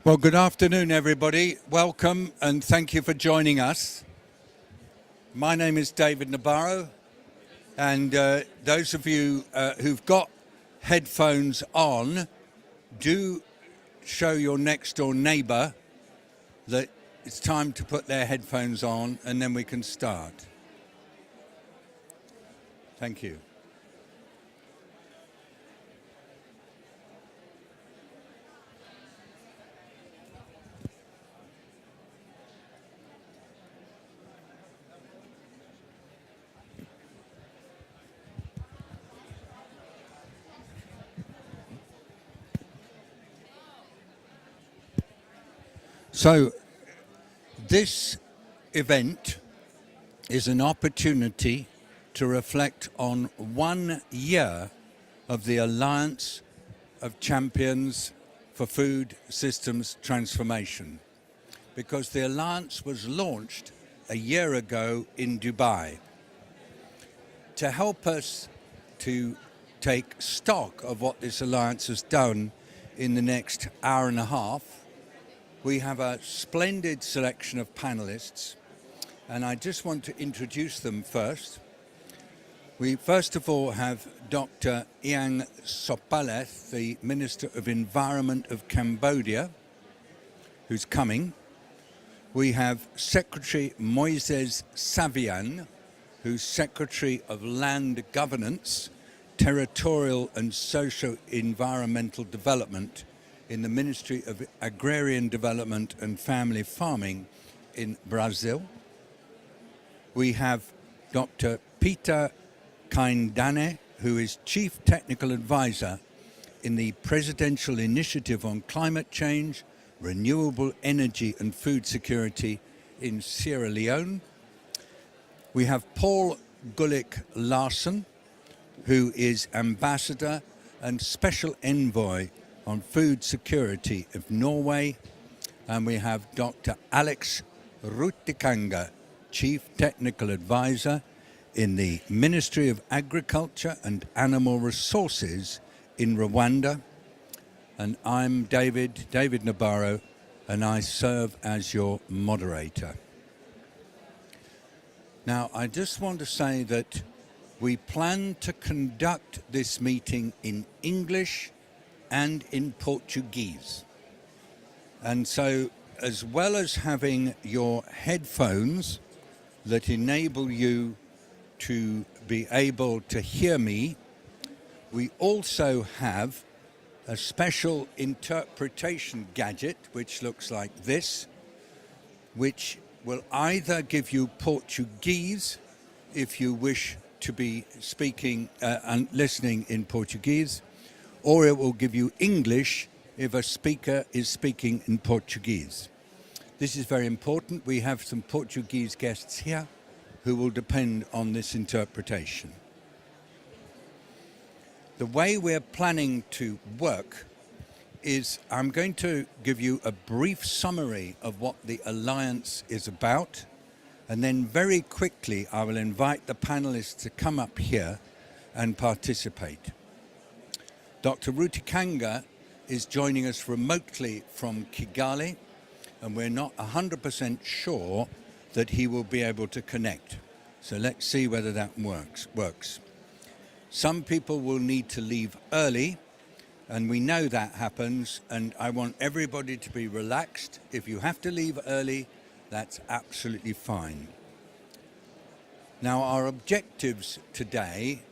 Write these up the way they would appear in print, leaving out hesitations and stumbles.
Well, good afternoon, everybody. Welcome and thank you for joining us. My name is David Nabarro, and those of you who've got headphones on, do show your next door neighbour that it's time to put their headphones on, and then we can start. Thank you. So, this event is an opportunity to reflect on 1 year of the Alliance of Champions for Food Systems Transformation, because the Alliance was launched a year ago in Dubai. To help us to take stock of what this Alliance has done in the next hour and a half, we have a splendid selection of panelists, and I just want to introduce them first. We first of all have Dr. Iang Sopaleth, the Minister of Environment of Cambodia, who's coming. We have Secretary Moises Savian, who's Secretary of Land Governance, Territorial and Socio-Environmental Development in the Ministry of Agrarian Development and Family Farming in Brazil. We have Dr. Peter Kaindane, who is Chief Technical Advisor in the Presidential Initiative on Climate Change, Renewable Energy and Food Security in Sierra Leone. We have Paul Gulik Larsen, who is Ambassador and Special Envoy on Food Security of Norway. And we have Dr. Alex Rutikanga, Chief Technical Advisor in the Ministry of Agriculture and Animal Resources in Rwanda. And I'm David Nabarro, and I serve as your moderator. Now, I just want to say that we plan to conduct this meeting in English and in Portuguese. And so, as well as having your headphones that enable you to be able to hear me, we also have a special interpretation gadget which looks like this, which will either give you Portuguese if you wish to be speaking and listening in Portuguese, or it will give you English if a speaker is speaking in Portuguese. This is very important. We have some Portuguese guests here who will depend on this interpretation. The way we're planning to work is I'm going to give you a brief summary of what the Alliance is about, and then very quickly I will invite the panelists to come up here and participate. Dr. Rutikanga is joining us remotely from Kigali, and we're not 100% sure that he will be able to connect. So let's see whether that works. Some people will need to leave early, and we know that happens, and I want everybody to be relaxed. If you have to leave early, that's absolutely fine. Now, our objectives today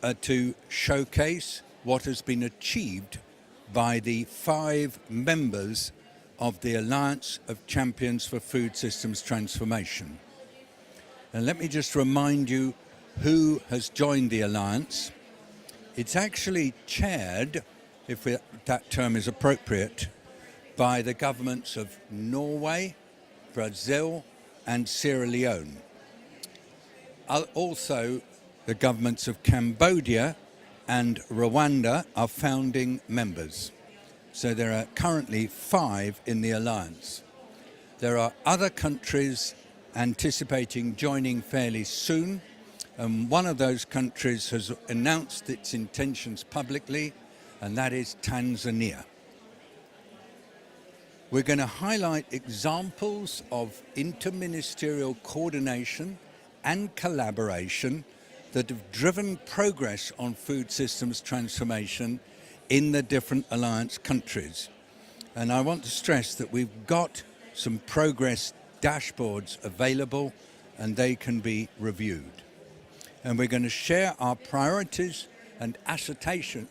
are to showcase what has been achieved by the 5 members of the Alliance of Champions for Food Systems Transformation. And let me just remind you who has joined the Alliance. It's actually chaired, if that term is appropriate, by the governments of Norway, Brazil and Sierra Leone. Also, the governments of Cambodia and Rwanda are founding members. So there are currently 5 in the Alliance. There are other countries anticipating joining fairly soon, and one of those countries has announced its intentions publicly, and that is Tanzania. We're going to highlight examples of interministerial coordination and collaboration that have driven progress on food systems transformation in the different alliance countries. And I want to stress that we've got some progress dashboards available and they can be reviewed. And we're going to share our priorities and aspirations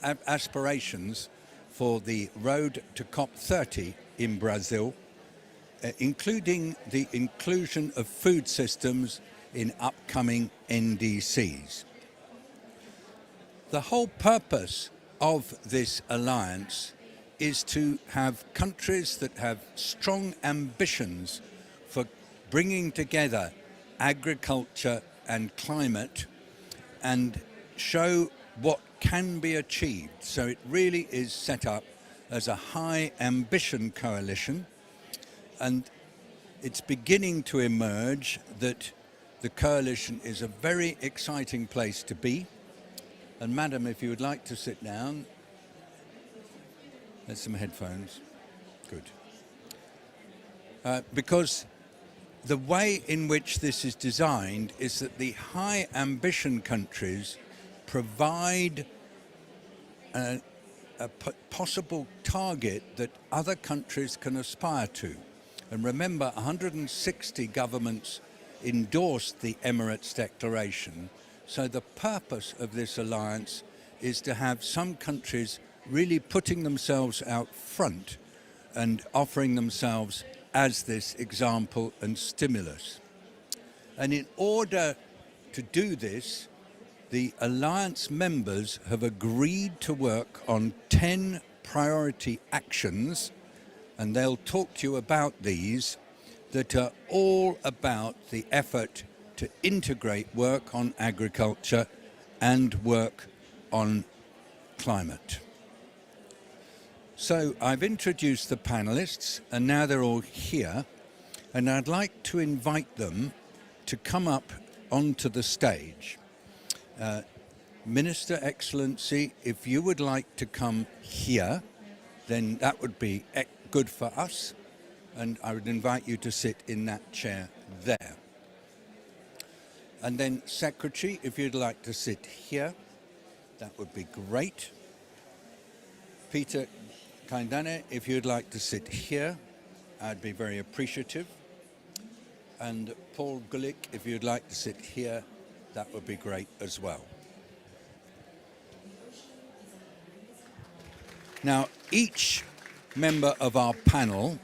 for the road to COP30 in Brazil, including the inclusion of food systems in upcoming NDCs. The whole purpose of this alliance is to have countries that have strong ambitions for bringing together agriculture and climate and show what can be achieved. So it really is set up as a high ambition coalition, and it's beginning to emerge that the coalition is a very exciting place to be. And Madam, if you would like to sit down, there's some headphones. Good. Because the way in which this is designed is that the high ambition countries provide a possible target that other countries can aspire to. And remember, 160 governments endorsed the Emirates Declaration. So the purpose of this alliance is to have some countries really putting themselves out front and offering themselves as this example and stimulus. And in order to do this, the alliance members have agreed to work on 10 priority actions, and they'll talk to you about these, that are all about the effort to integrate work on agriculture and work on climate. So I've introduced the panelists, and now they're all here, and I'd like to invite them to come up onto the stage. Minister Excellency, if you would like to come here, then that would be good for us, and I would invite you to sit in that chair there. And then Secretary, if you'd like to sit here, that would be great. Peter Kaindane, if you'd like to sit here, I'd be very appreciative. And Paul Gulick, if you'd like to sit here, that would be great as well. Now, each member of our panel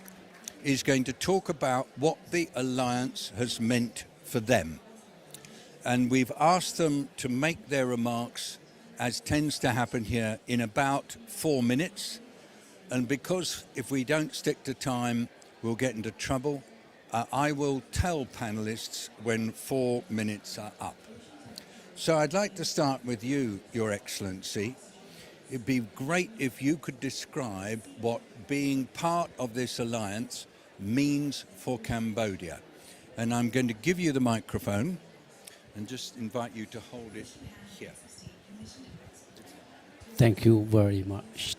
is going to talk about what the alliance has meant for them. And we've asked them to make their remarks, as tends to happen here, in about 4 minutes. And because if we don't stick to time, we'll get into trouble, I will tell panelists when 4 minutes are up. So I'd like to start with you, Your Excellency. It'd be great if you could describe what being part of this alliance means for Cambodia. And I'm going to give you the microphone and just invite you to hold it here. Thank you very much.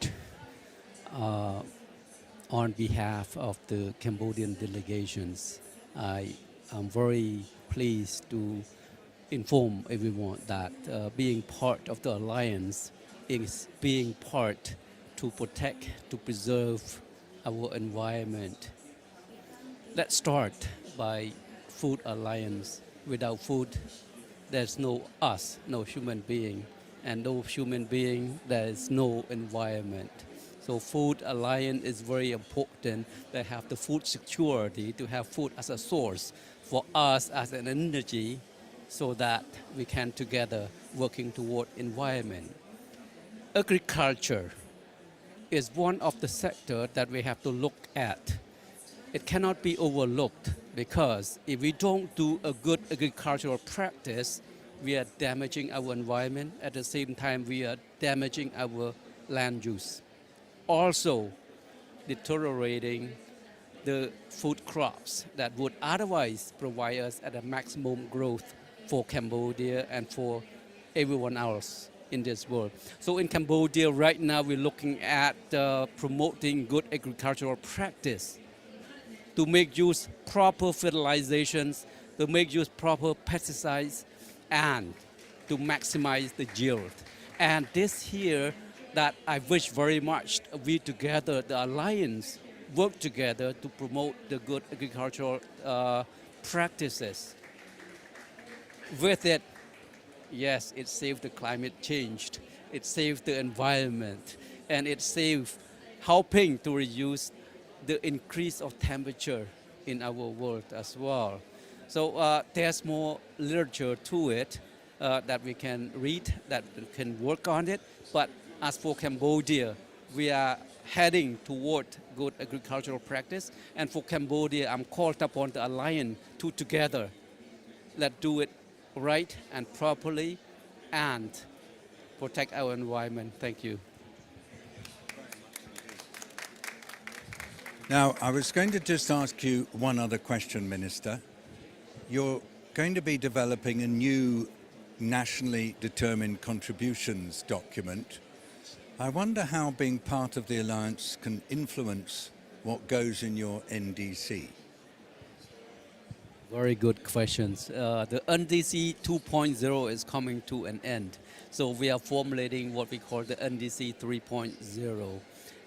On behalf of the Cambodian delegations, I am very pleased to inform everyone that being part of the alliance is being part to protect, to preserve our environment. Let's start by food alliance. Without food, there's no us, no human being, and no human being, there is no environment. So food alliance is very important to have the food security, to have food as a source for us as an energy, so that we can together working toward environment. Agriculture is one of the sectors that we have to look at. It cannot be overlooked, because if we don't do a good agricultural practice, we are damaging our environment. At the same time, we are damaging our land use. Also deteriorating the food crops that would otherwise provide us at a maximum growth for Cambodia and for everyone else in this world. So in Cambodia right now, we're looking at promoting good agricultural practice to make use proper fertilizations, to make use proper pesticides, and to maximize the yield. And this here that I wish very much we together, the alliance, work together to promote the good agricultural practices. With it, yes, it saved the climate change, it saved the environment, and it saved helping to reduce the increase of temperature in our world as well. So there's more literature to it that we can read, that we can work on it. But as for Cambodia, we are heading toward good agricultural practice. And for Cambodia, I'm called upon the alliance to together, let's do it right and properly and protect our environment. Thank you. Now, I was going to just ask you one other question, Minister. You're going to be developing a new nationally determined contributions document. I wonder how being part of the alliance can influence what goes in your NDC. Very good questions. The NDC 2.0 is coming to an end. So we are formulating what we call the NDC 3.0.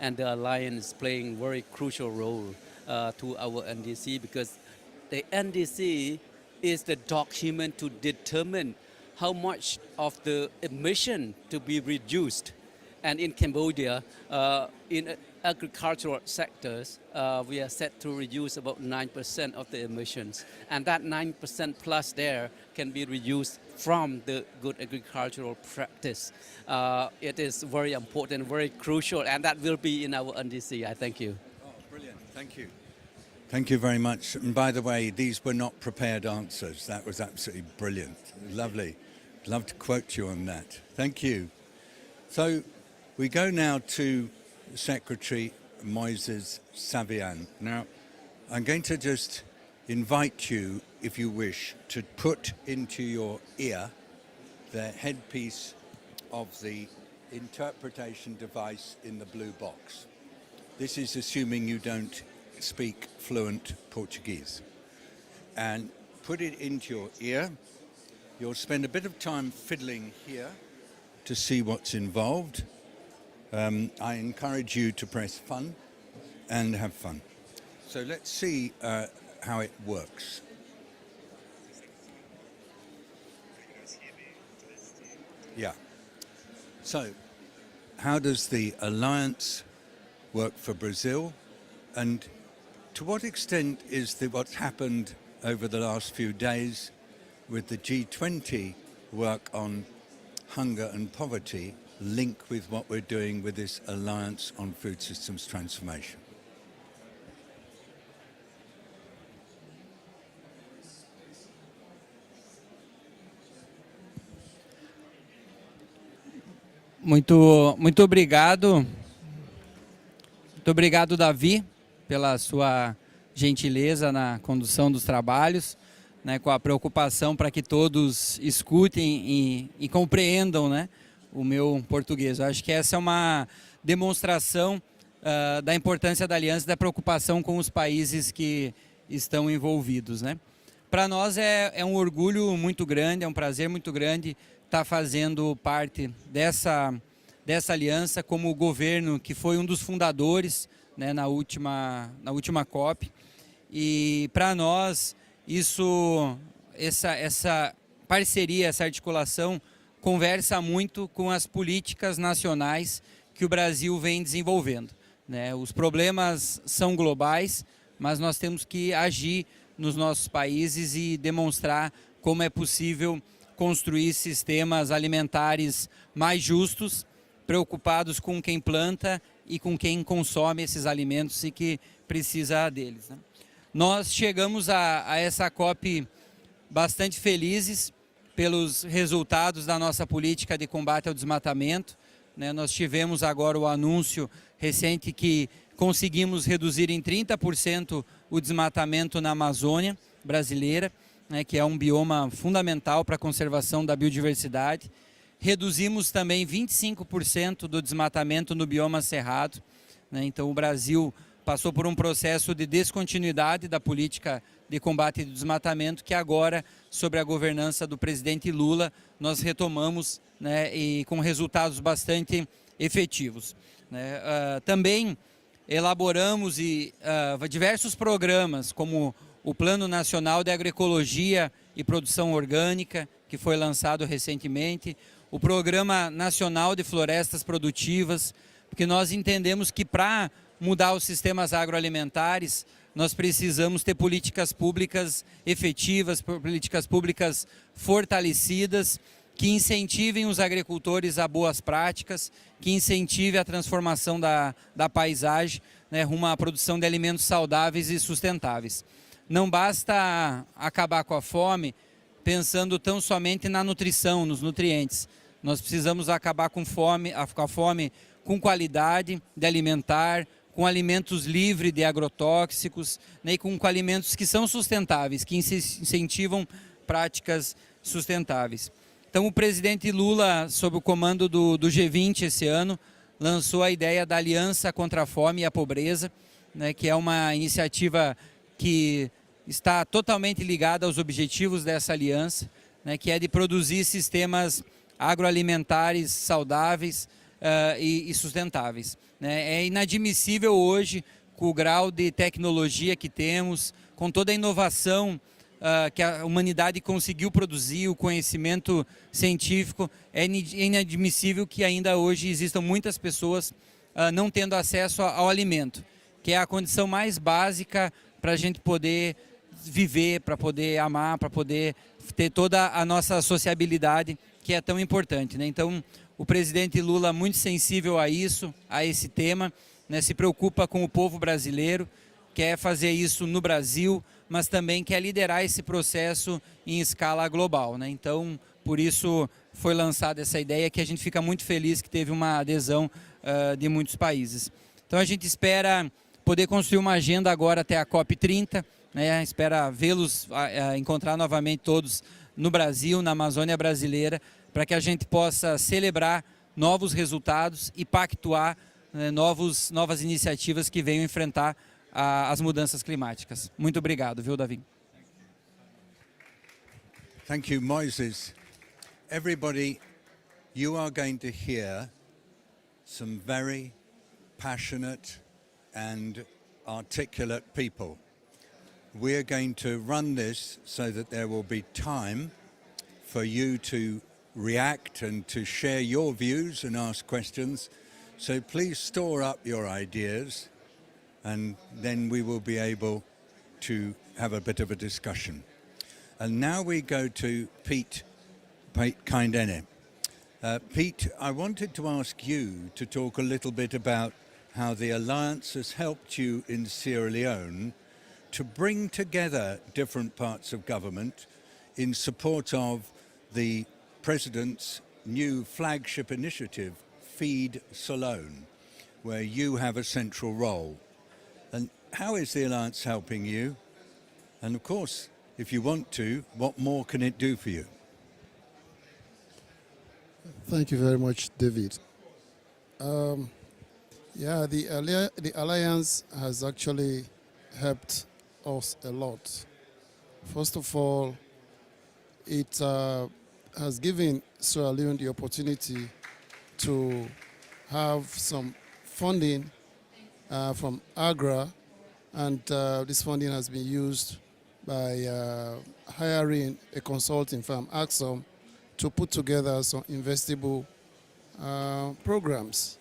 And the alliance is playing a very crucial role to our NDC, because the NDC is the document to determine how much of the emission to be reduced. And in Cambodia, in agricultural sectors, we are set to reduce about 9% of the emissions. And that 9% plus there can be reduced from the good agricultural practice. It is very important, very crucial, and that will be in our NDC. I thank you. Oh, brilliant. Thank you. Thank you very much. And by the way, these were not prepared answers. That was absolutely brilliant. Lovely. Love to quote you on that. Thank you. So we go now to Secretary Moises Savian. Now, I'm going to just invite you, if you wish, to put into your ear the headpiece of the interpretation device in the blue box. This is assuming you don't speak fluent Portuguese. And put it into your ear. You'll spend a bit of time fiddling here to see what's involved. I encourage you to press fun and have fun. So let's see how it works. Yeah. So how does the alliance work for Brazil? And to what extent is what's happened over the last few days with the G20 work on hunger and poverty link with what we're doing with this Alliance on Food Systems Transformation? Muito obrigado. Muito obrigado, Davi, pela sua gentileza na condução dos trabalhos, né, com a preocupação para que todos escutem e compreendam, né, o meu português. Eu acho que essa é uma demonstração da importância da aliança e da preocupação com os países que estão envolvidos, né? Para nós é um orgulho muito grande, é um prazer muito grande estar fazendo parte dessa aliança como governo que foi um dos fundadores, né, na última COP. E para nós essa parceria, essa articulação conversa muito com as políticas nacionais que o Brasil vem desenvolvendo, né? Os problemas são globais, mas nós temos que agir nos nossos países e demonstrar como é possível construir sistemas alimentares mais justos, preocupados com quem planta e com quem consome esses alimentos e que precisa deles, né? Nós chegamos a essa COP bastante felizes pelos resultados da nossa política de combate ao desmatamento, né? Nós tivemos agora o anúncio recente que conseguimos reduzir em 30% o desmatamento na Amazônia brasileira, né, que é um bioma fundamental para a conservação da biodiversidade. Reduzimos também 25% do desmatamento no bioma cerrado, né? Então o Brasil passou por um processo de descontinuidade da política de combate ao desmatamento, que agora, sob a governança do presidente Lula, nós retomamos, né, e com resultados bastante efetivos, né. Também elaboramos diversos programas, como o Plano Nacional de Agroecologia e Produção Orgânica, que foi lançado recentemente, o Programa Nacional de Florestas Produtivas, porque nós entendemos que para mudar os sistemas agroalimentares, nós precisamos ter políticas públicas efetivas, políticas públicas fortalecidas, que incentivem os agricultores a boas práticas, que incentive a transformação da paisagem, né, rumo à produção de alimentos saudáveis e sustentáveis. Não basta acabar com a fome pensando tão somente na nutrição, nos nutrientes. Nós precisamos acabar com a fome com qualidade de alimentar, com alimentos livres de agrotóxicos, né, e com alimentos que são sustentáveis, que incentivam práticas sustentáveis. Então, o presidente Lula, sob o comando do G20 esse ano, lançou a ideia da Aliança contra a Fome e a Pobreza, né, que é uma iniciativa que está totalmente ligada aos objetivos dessa aliança, né, que é de produzir sistemas agroalimentares saudáveis e sustentáveis, né. É inadmissível hoje, com o grau de tecnologia que temos, com toda a inovação que a humanidade conseguiu produzir, o conhecimento científico, é inadmissível que ainda hoje existam muitas pessoas não tendo acesso ao alimento, que é a condição mais básica para a gente poder viver, para poder amar, para poder ter toda a nossa sociabilidade, que é tão importante, né? Então, o presidente Lula, muito sensível a isso, a esse tema, né, se preocupa com o povo brasileiro, quer fazer isso no Brasil, mas também quer liderar esse processo em escala global, né? Então, por isso foi lançada essa ideia, que a gente fica muito feliz que teve uma adesão de muitos países. Então, a gente espera poder construir uma agenda agora até a COP30, né? Espera vê-los, encontrar novamente todos no Brasil, na Amazônia brasileira, para que a gente possa celebrar novos resultados e pactuar, né, novas iniciativas que venham enfrentar as mudanças climáticas. Muito obrigado, viu, Davi? Thank you, Moises. Everybody, you are going to hear some very passionate and articulate people. We're going to run this so that there will be time for you to react and to share your views and ask questions. So please store up your ideas, and then we will be able to have a bit of a discussion. And now we go to Pete Kindene. Pete, I wanted to ask you to talk a little bit about how the Alliance has helped you in Sierra Leone to bring together different parts of government in support of the President's new flagship initiative, Feed Salone, where you have a central role. And how is the Alliance helping you? And of course, if you want to, what more can it do for you? Thank you very much, David. Yeah, the Alliance has actually helped us a lot. First of all, it has given Sierra Leone the opportunity to have some funding from AGRA, and this funding has been used by hiring a consulting firm, Axum, to put together some investable programs.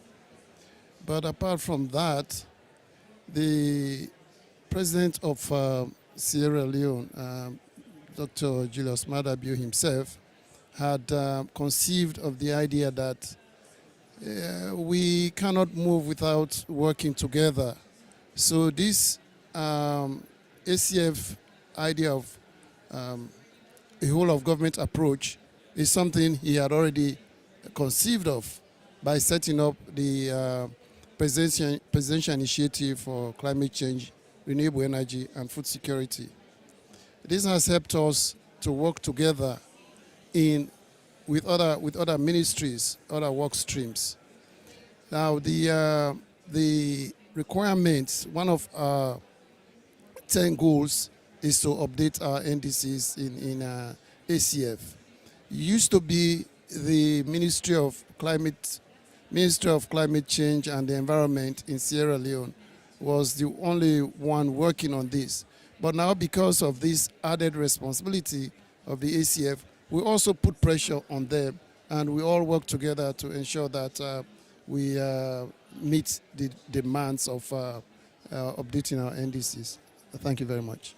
But apart from that, the president of Sierra Leone, Dr. Julius Maada Bio himself, had conceived of the idea that we cannot move without working together. So this ACF idea of a whole of government approach is something he had already conceived of by setting up the presidential initiative for climate change, renewable energy, and food security. This has helped us to work together with other ministries, other work streams. Now, the requirements, one of our 10 goals is to update our NDCs in ACF. It used to be the Ministry of Climate Change and the Environment in Sierra Leone was the only one working on this. But now, because of this added responsibility of the ACF, we also put pressure on them, and we all work together to ensure that we meet the demands of updating our NDCs. Thank you very much.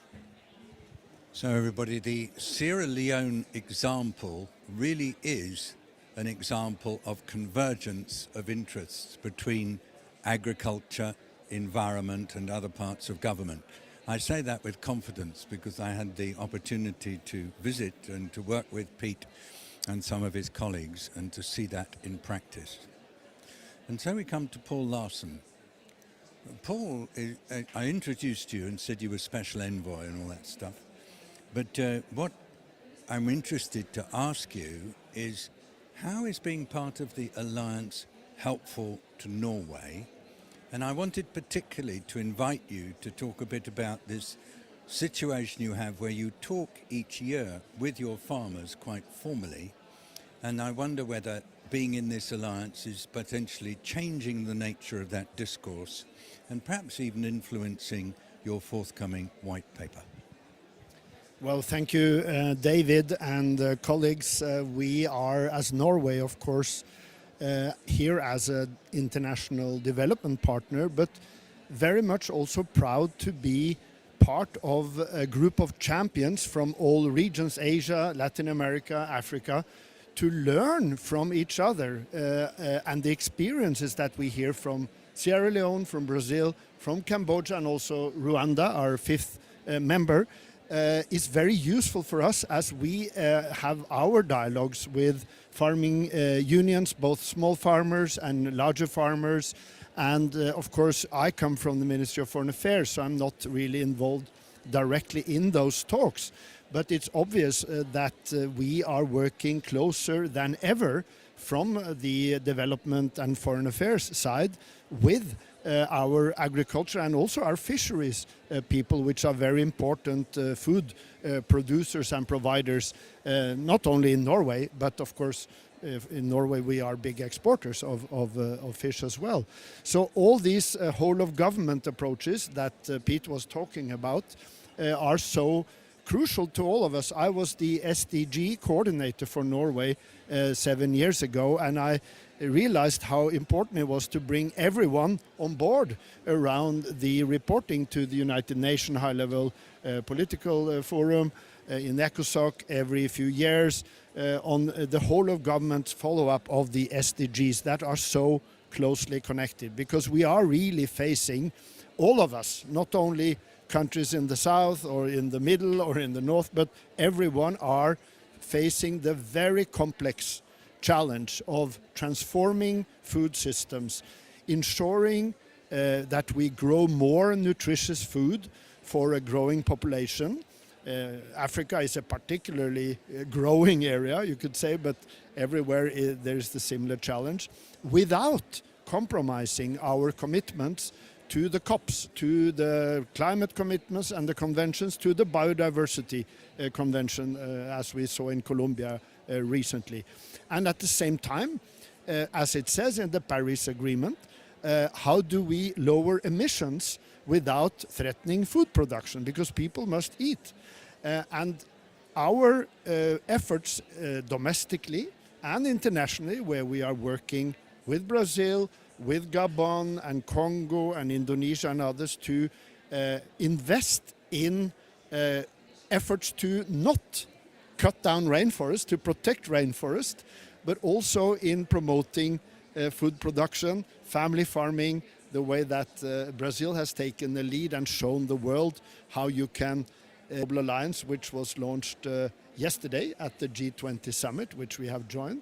So everybody, the Sierra Leone example really is an example of convergence of interests between agriculture, environment and other parts of government. I say that with confidence because I had the opportunity to visit and to work with Pete and some of his colleagues and to see that in practice. And so we come to Paul Larson. Paul, I introduced you and said you were special envoy and all that stuff. But what I'm interested to ask you is, how is being part of the alliance helpful to Norway? And I wanted particularly to invite you to talk a bit about this situation you have where you talk each year with your farmers quite formally. And I wonder whether being in this alliance is potentially changing the nature of that discourse and perhaps even influencing your forthcoming white paper. Well, thank you, David and colleagues. We are, as Norway, of course, here as an international development partner, but very much also proud to be part of a group of champions from all regions, Asia, Latin America, Africa, to learn from each other and the experiences that we hear from Sierra Leone, from Brazil, from Cambodia, and also Rwanda, our fifth member, is very useful for us as we have our dialogues with farming unions, both small farmers and larger farmers. And of course, I come from the Ministry of Foreign Affairs, so I'm not really involved directly in those talks. But it's obvious that we are working closer than ever from the development and foreign affairs side with our agriculture and also our fisheries people, which are very important food producers and providers, not only in Norway, but of course in Norway we are big exporters of fish as well. So all these whole of government approaches that Pete was talking about are so crucial to all of us. I was the SDG coordinator for Norway 7 years ago, and I realized how important it was to bring everyone on board around the reporting to the United Nations high-level political forum in ECOSOC every few years on the whole of government follow-up of the SDGs that are so closely connected, because we are really facing, all of us, not only countries in the south or in the middle or in the north, but everyone are facing the very complex challenge of transforming food systems, ensuring that we grow more nutritious food for a growing population. Africa is a particularly growing area, you could say, but everywhere there's the similar challenge, without compromising our commitments to the COPs, to the climate commitments and the conventions, to the biodiversity convention, as we saw in Colombia recently. And at the same time, as it says in the Paris Agreement, how do we lower emissions without threatening food production? Because people must eat. And our efforts domestically and internationally, where we are working with Brazil, with Gabon and Congo and Indonesia and others, to invest in efforts to not cut down rainforest, to protect rainforest, but also in promoting food production, family farming, the way that Brazil has taken the lead and shown the world how you can Global Alliance, which was launched yesterday at the G20 summit, which we have joined,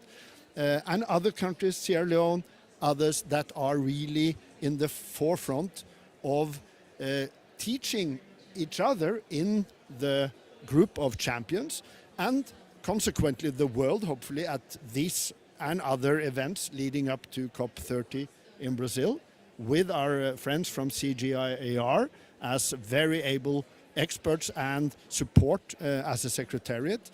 and other countries, Sierra Leone, others that are really in the forefront of teaching each other in the group of champions, and consequently the world, hopefully, at these and other events leading up to COP30 in Brazil, with our friends from CGIAR as very able experts and support as a secretariat.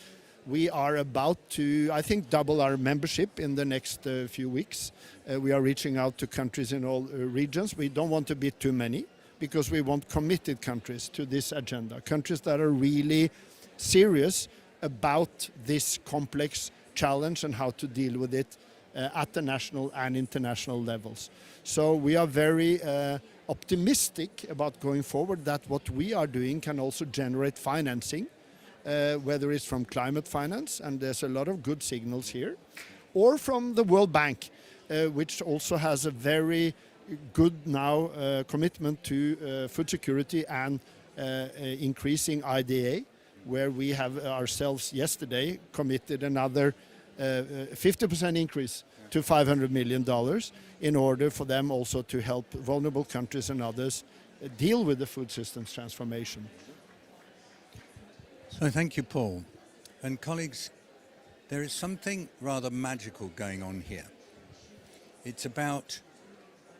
We are about to, I think, double our membership in the next few weeks. We are reaching out to countries in all regions. We don't want to be too many because we want committed countries to this agenda, countries that are really serious about this complex challenge and how to deal with it at the national and international levels. So we are very optimistic about going forward that what we are doing can also generate financing, whether it's from climate finance, and there's a lot of good signals here, or from the World Bank, which also has a very good now commitment to food security and increasing IDA, where we have ourselves yesterday committed another 50% increase to $500 million in order for them also to help vulnerable countries and others deal with the food systems transformation. So thank you, Paul. And colleagues, there is something rather magical going on here. It's about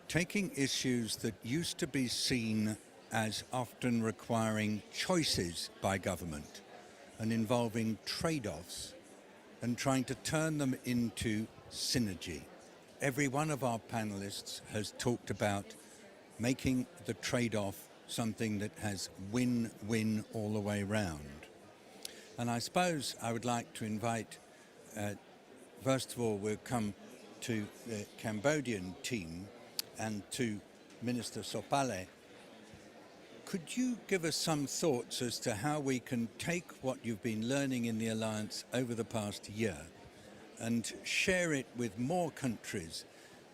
taking issues that used to be seen as often requiring choices by government and involving trade-offs and trying to turn them into synergy. Every one of our panelists has talked about making the trade-off something that has win-win all the way round. And I suppose I would like to invite, first of all, we'll come to the Cambodian team and to Minister Sopale. Could you give us some thoughts as to how we can take what you've been learning in the Alliance over the past year and share it with more countries,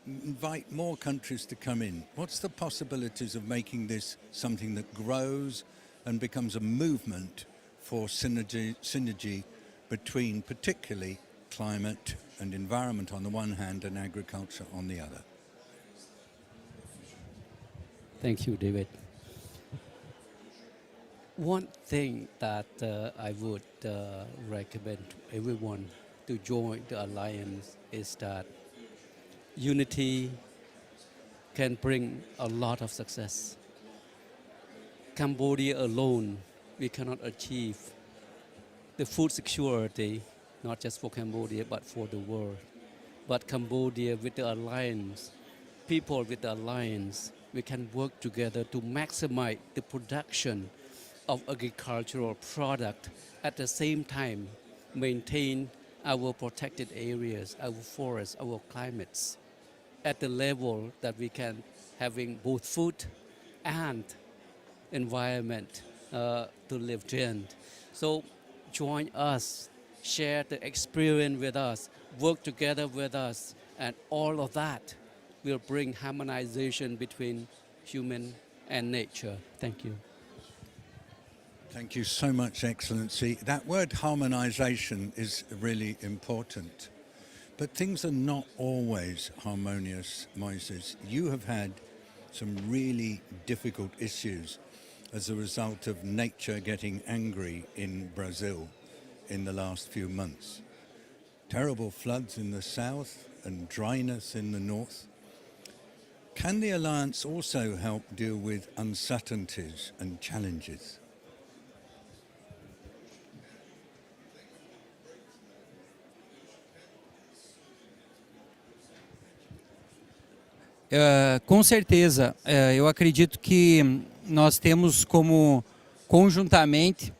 invite more countries to come in? What's the possibilities of making this something that grows and becomes a movement for synergy between particularly climate and environment on the one hand and agriculture on the other? Thank you, David. One thing that I would recommend to everyone to join the alliance is that unity can bring a lot of success. Cambodia alone, we cannot achieve the food security, not just for Cambodia, but for the world. But Cambodia with the alliance, people with the alliance, we can work together to maximize the production of agricultural product, at the same time maintain our protected areas, our forests, our climates at the level that we can having both food and environment to live in. So join us, share the experience with us, work together with us, and all of that will bring harmonization between human and nature. Thank you. Thank you so much, Excellency. That word harmonization is really important. But things are not always harmonious, Moises. You have had some really difficult issues as a result of nature getting angry in Brazil in the last few months. Terrible floods in the south and dryness in the north. Can the Alliance also help deal with uncertainties and challenges? Com certeza, eu acredito que nós temos como conjuntamente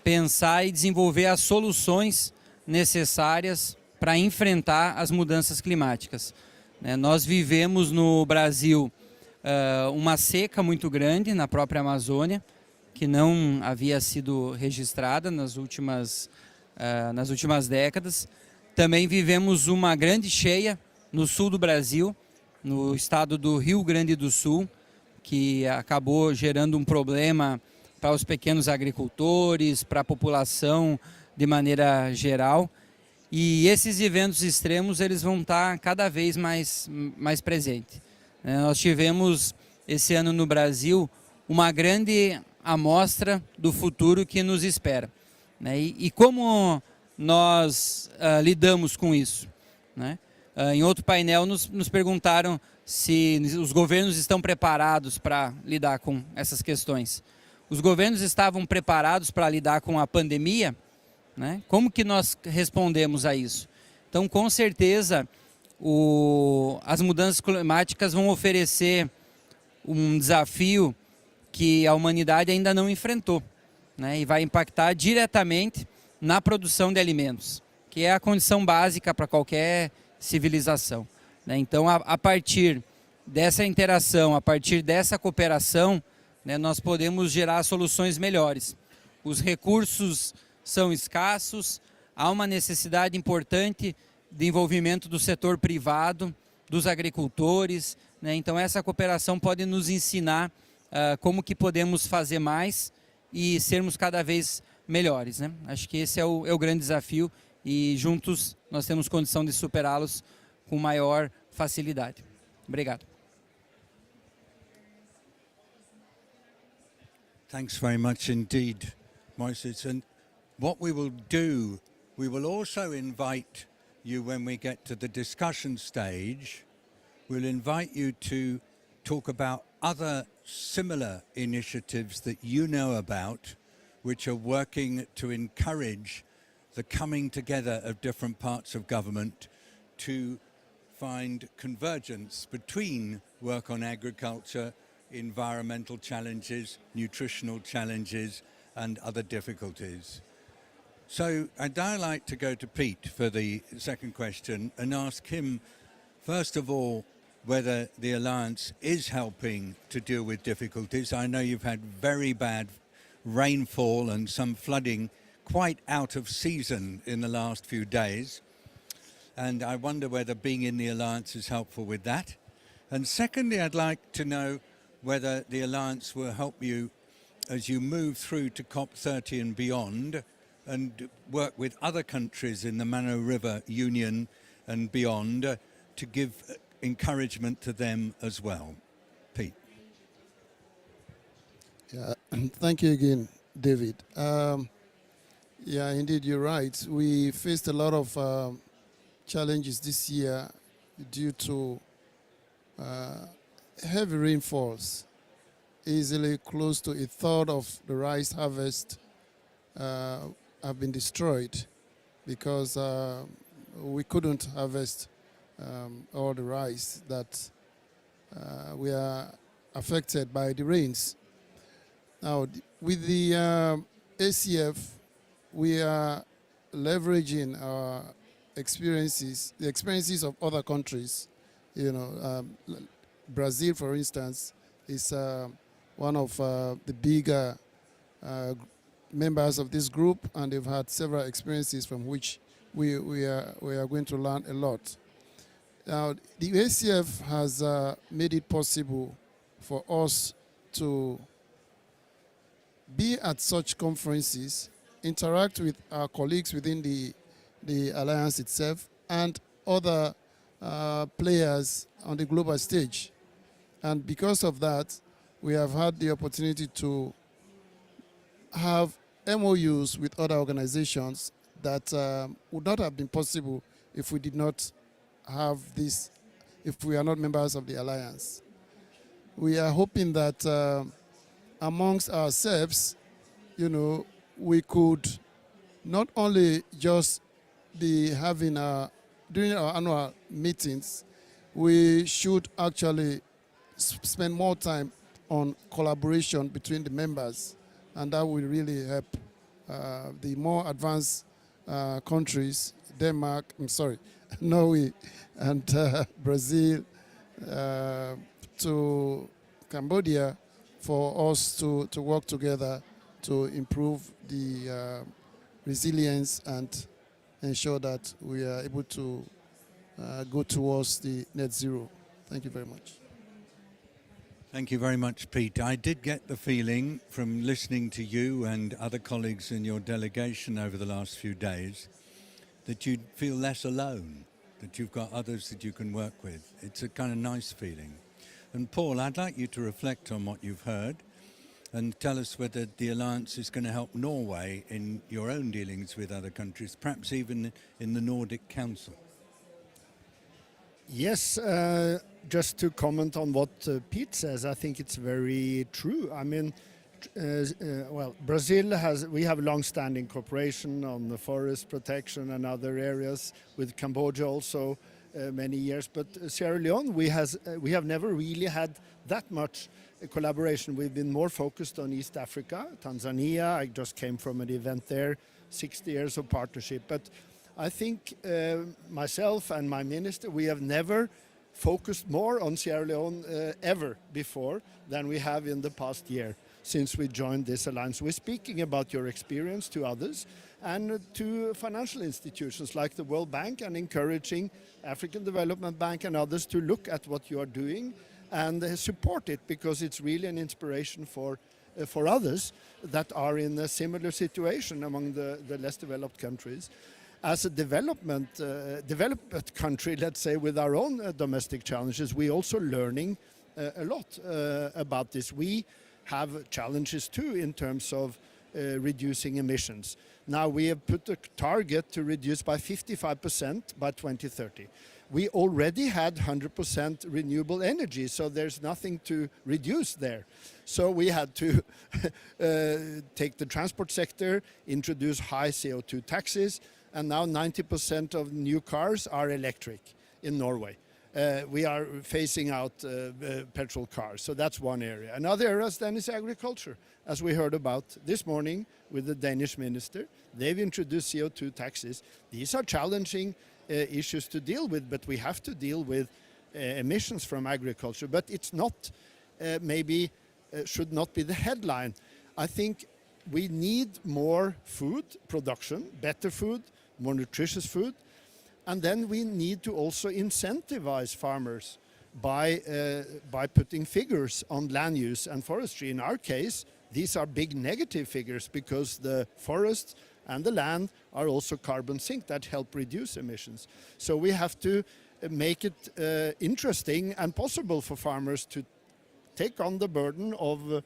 pensar e desenvolver as soluções necessárias para enfrentar as mudanças climáticas. Nós vivemos no Brasil uma seca muito grande na própria Amazônia, que não havia sido registrada nas últimas décadas. Também vivemos uma grande cheia no sul do Brasil, no estado do Rio Grande do Sul, que acabou gerando um problema para os pequenos agricultores, para a população de maneira geral. E esses eventos extremos eles vão estar cada vez mais presentes. Nós tivemos esse ano no Brasil uma grande amostra do futuro que nos espera. E como nós lidamos com isso? Em outro painel nos perguntaram se os governos estão preparados para lidar com essas questões. Os governos estavam preparados para lidar com a pandemia, né? Como que nós respondemos a isso? Então, com certeza, as mudanças climáticas vão oferecer um desafio que a humanidade ainda não enfrentou, né? E vai impactar diretamente na produção de alimentos, que é a condição básica para qualquer civilização, né? Então, a partir dessa interação, a partir dessa cooperação, né, nós podemos gerar soluções melhores. Os recursos são escassos, há uma necessidade importante de envolvimento do setor privado, dos agricultores, né? Então essa cooperação pode nos ensinar como que podemos fazer mais e sermos cada vez melhores, né? Acho que esse é o grande desafio e juntos nós temos condição de superá-los com maior facilidade. Obrigado. Thanks very much indeed, Moises. And what we will do, we will also invite you when we get to the discussion stage, we'll invite you to talk about other similar initiatives that you know about, which are working to encourage the coming together of different parts of government to find convergence between work on agriculture, environmental challenges, nutritional challenges, and other difficulties. So I'd now like to go to Pete for the second question and ask him, first of all, whether the Alliance is helping to deal with difficulties. I know you've had very bad rainfall and some flooding quite out of season in the last few days. And I wonder whether being in the Alliance is helpful with that. And secondly, I'd like to know whether the Alliance will help you as you move through to COP30 and beyond and work with other countries in the Mano River Union and beyond to give encouragement to them as well. Pete. Yeah, thank you again, David. Yeah, indeed, you're right. We faced a lot of challenges this year due to heavy rainfalls. Easily close to a third of the rice harvest have been destroyed because we couldn't harvest all the rice that we are affected by the rains. Now, with the ACF, we are leveraging our experiences, the experiences of other countries. You know, Brazil, for instance, is one of the bigger members of this group, and they've had several experiences from which we are going to learn a lot. Now, the ACF has made it possible for us to be at such conferences, interact with our colleagues within the Alliance itself, and other players on the global stage. And because of that, we have had the opportunity to have MOUs with other organizations that would not have been possible if we did not have this, if we are not members of the Alliance. We are hoping that amongst ourselves, you know, we could not only just be having during our annual meetings, we should actually spend more time on collaboration between the members, and that will really help the more advanced countries, Norway and Brazil, to Cambodia, for us to work together to improve the resilience and ensure that we are able to go towards the net zero. Thank you very much. Thank you very much, Pete. I did get the feeling from listening to you and other colleagues in your delegation over the last few days that you feel less alone, that you've got others that you can work with. It's a kind of nice feeling. And Paul, I'd like you to reflect on what you've heard and tell us whether the Alliance is going to help Norway in your own dealings with other countries, perhaps even in the Nordic Council. Yes, just to comment on what Pete says, I think it's very true. I mean, well, Brazil we have long-standing cooperation on the forest protection and other areas with Cambodia also many years. But Sierra Leone, we have never really had that much collaboration. We've been more focused on East Africa, Tanzania. I just came from an event there, 60 years of partnership. But I think myself and my minister, we have never focused more on Sierra Leone ever before than we have in the past year since we joined this alliance. We're speaking about your experience to others and to financial institutions like the World Bank, and encouraging African Development Bank and others to look at what you are doing and support it, because it's really an inspiration for others that are in a similar situation among the less developed countries. As a developed country, let's say, with our own domestic challenges, we're also learning a lot about this. We have challenges too in terms of reducing emissions. Now we have put a target to reduce by 55% by 2030. We already had 100% renewable energy, so there's nothing to reduce there. So we had to take the transport sector, introduce high CO2 taxes, and now 90% of new cars are electric in Norway. We are phasing out petrol cars, so that's one area. Another area then is agriculture, as we heard about this morning with the Danish minister. They've introduced CO2 taxes. These are challenging issues to deal with, but we have to deal with emissions from agriculture. But it's not, should not be the headline. I think we need more food production, better food, more nutritious food. And then we need to also incentivize farmers by putting figures on land use and forestry. In our case, these are big negative figures because the forests and the land are also carbon sink that help reduce emissions. So we have to make it interesting and possible for farmers to take on the burden of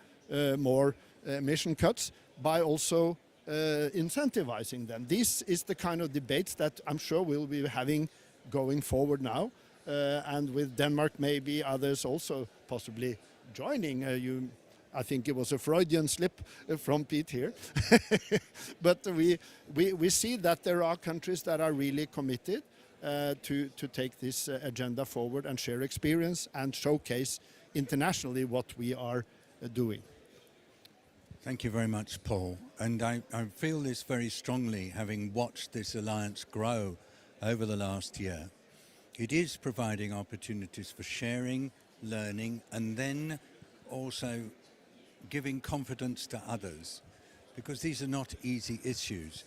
more emission cuts by also incentivizing them. This is the kind of debates that I'm sure we'll be having going forward now, and with Denmark, maybe others also possibly joining. I think it was a Freudian slip from Pete here. But we see that there are countries that are really committed to take this agenda forward and share experience and showcase internationally what we are doing. Thank you very much, Paul. And I feel this very strongly, having watched this alliance grow over the last year. It is providing opportunities for sharing, learning, and then also giving confidence to others, because these are not easy issues.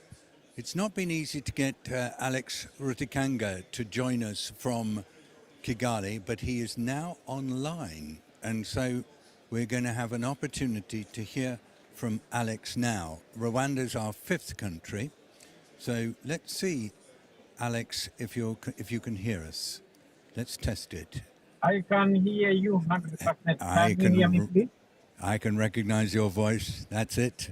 It's not been easy to get Alex Rutikanga to join us from Kigali, but he is now online. And so we're going to have an opportunity to hear from Alex now. Rwanda's our fifth country. So let's see, Alex, if you can hear us. Let's test it. I can hear you 100%. Can you hear me, please? I can recognize your voice. That's it.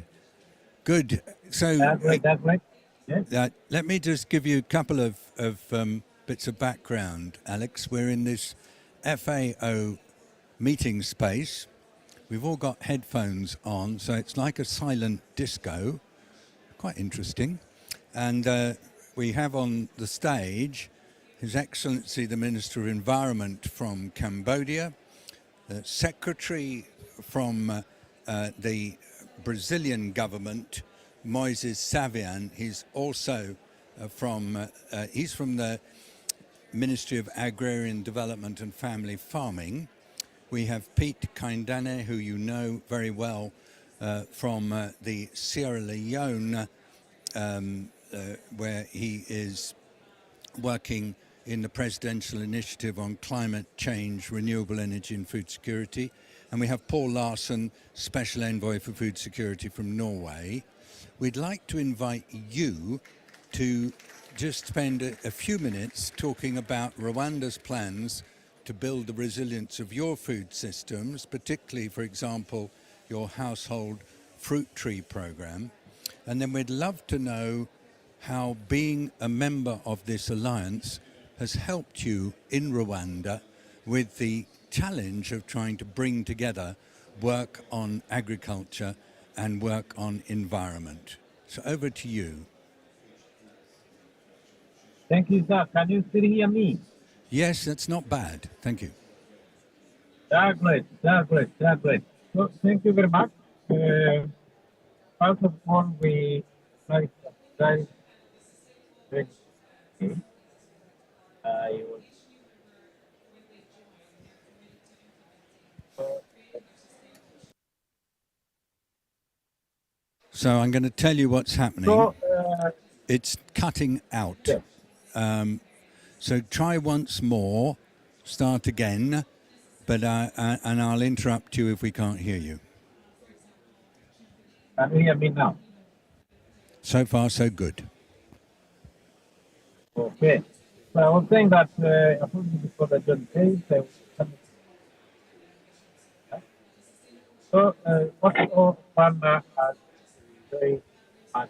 Good. So That's right. Yes. Let me just give you a couple of bits of background, Alex. We're in this FAO meeting space. We've all got headphones on, so it's like a silent disco. Quite interesting. And we have on the stage His Excellency the Minister of Environment from Cambodia, the Secretary from the Brazilian government, Moises Savian. He's also from the Ministry of Agrarian Development and Family Farming. We have Pete Kaindane, who you know very well from the Sierra Leone, where he is working in the Presidential Initiative on Climate Change, Renewable Energy and Food Security. And we have Paul Larsen, Special Envoy for Food Security from Norway. We'd like to invite you to just spend a few minutes talking about Rwanda's plans to build the resilience of your food systems, particularly, for example, your household fruit tree program. And then we'd love to know how being a member of this alliance has helped you in Rwanda with the challenge of trying to bring together work on agriculture and work on environment. So over to you. Thank you, sir. Can you still hear me? Yes, that's not bad. Thank you. Great. Great. So thank you very much. First of all, we like to apologize. I was So I'm going to tell you what's happening. so It's cutting out. yes. So try once more, start again, but and I'll interrupt you if we can't hear you. Can you hear me now? So far, so good. Okay. So I was saying that apologies for the John case. So what all Rwanda has very much.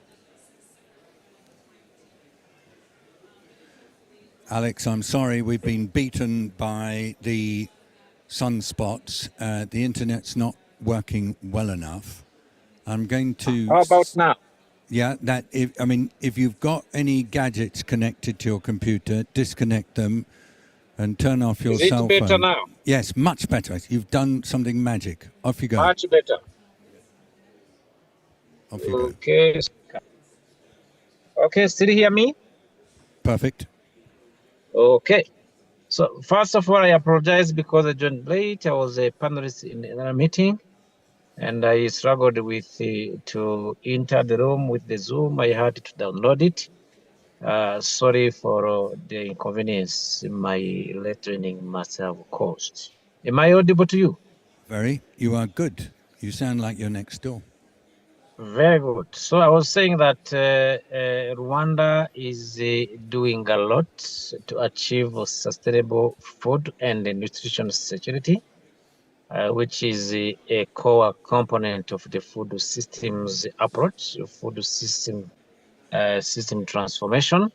Alex, I'm sorry, we've been beaten by the sunspots. The internet's not working well enough. I'm going to. How about now? Yeah, if you've got any gadgets connected to your computer, disconnect them and turn off your Is it cell better phone. now? Yes, much better. You've done something magic. Off you go. Much better. Off you go. Okay. Okay, still hear me? Perfect. Okay. So first of all, I apologize because I joined late. I was a panelist in another meeting, and I struggled with to enter the room with the Zoom. I had to download it. Sorry for the inconvenience my late training must have caused. Am I audible to you? Very. You are good. You sound like you're next door. Very good. So I was saying that Rwanda is doing a lot to achieve sustainable food and nutrition security, which is a core component of the food systems approach, food system transformation.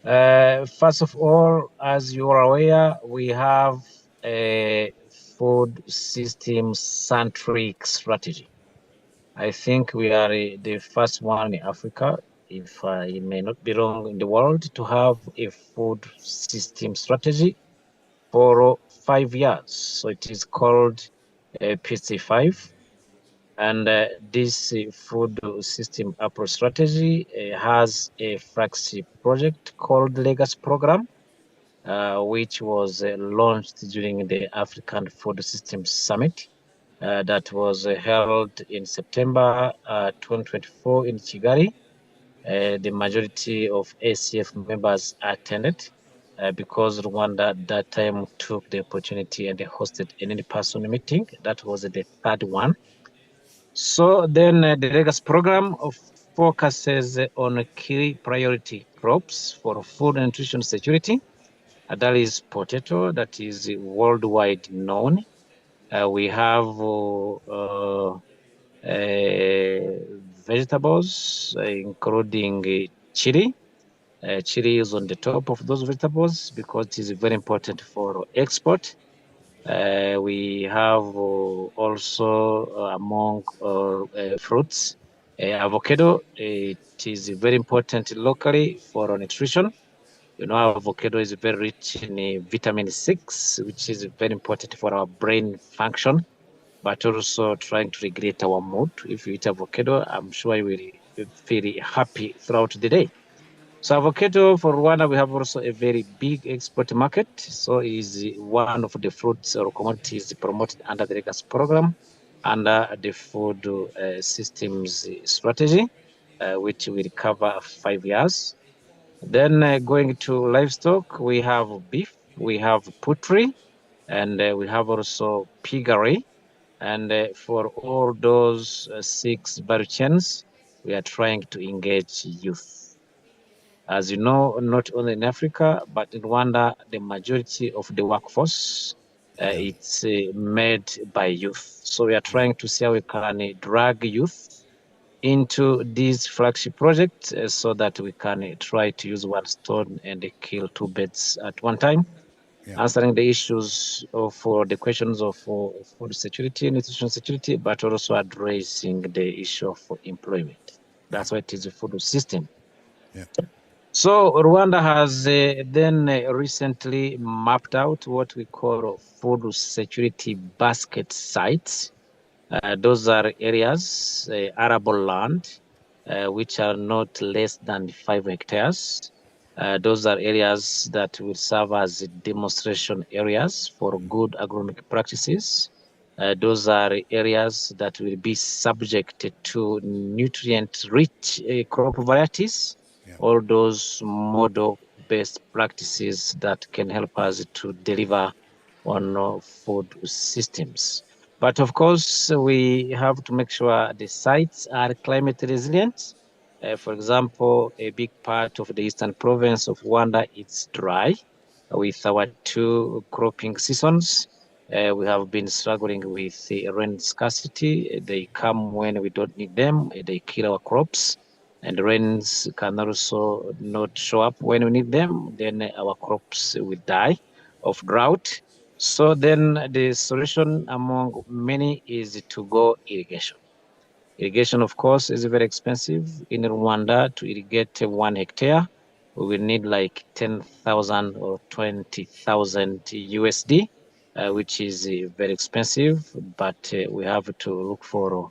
First of all, as you are aware, we have a food system centric strategy. I think we are the first one in Africa, if I may not be wrong, in the world to have a food system strategy for 5 years. So it is called PC5. And this food system approach strategy has a flagship project called Legacy Program, which was launched during the African Food Systems Summit. That was held in September 2024 in Kigali. The majority of ACF members attended because Rwanda at that time took the opportunity and they hosted an in-person meeting. That was the third one. So then the Legacy program focuses on key priority crops for food and nutrition security. That is potato, that is worldwide known. We have vegetables, including chili. Chili is on the top of those vegetables because it is very important for export. We have also among fruits, avocado. It is very important locally for nutrition. You know, avocado is very rich in vitamin 6, which is very important for our brain function, but also trying to regulate our mood. If you eat avocado, I'm sure you will feel happy throughout the day. So avocado for Rwanda, we have also a very big export market. So it is one of the fruits or commodities promoted under the Legacy program, under the food systems strategy, which will cover 5 years. Then going to livestock, we have beef, we have poultry, and we have also piggery. And for all those 6 value chains, we are trying to engage youth. As you know, not only in Africa, but in Rwanda, the majority of the workforce, it's made by youth. So we are trying to see how we can drag youth into this flagship project so that we can try to use one stone and kill two birds at one time, answering the issues for the questions of food security, nutrition security, but also addressing the issue of employment. That's why it is a food system. Yeah. So Rwanda has then recently mapped out what we call food security basket sites. Those are areas, arable land, which are not less than 5 hectares. Those are areas that will serve as demonstration areas for good agronomic practices. Those are areas that will be subject to nutrient-rich crop varieties, all those model-based practices that can help us to deliver on food systems. But of course, we have to make sure the sites are climate resilient. For example, a big part of the eastern province of Rwanda is dry with our two cropping seasons. We have been struggling with the rain scarcity. They come when we don't need them. They kill our crops. And rains can also not show up when we need them. Then our crops will die of drought. So then the solution among many is to go irrigation. Irrigation, of course, is very expensive. In Rwanda, to irrigate 1 hectare, we will need like 10,000 or 20,000 USD, which is very expensive, but we have to look for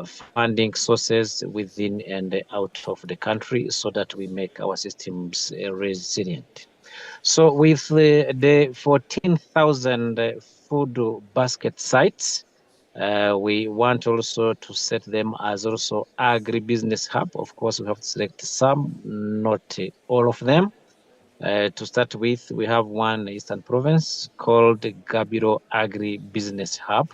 funding sources within and out of the country so that we make our systems resilient. So with the 14,000 food basket sites, we want also to set them as also agribusiness hub. Of course, we have to select some, not all of them. To start with, we have one Eastern province called Gabiro Agri Business Hub.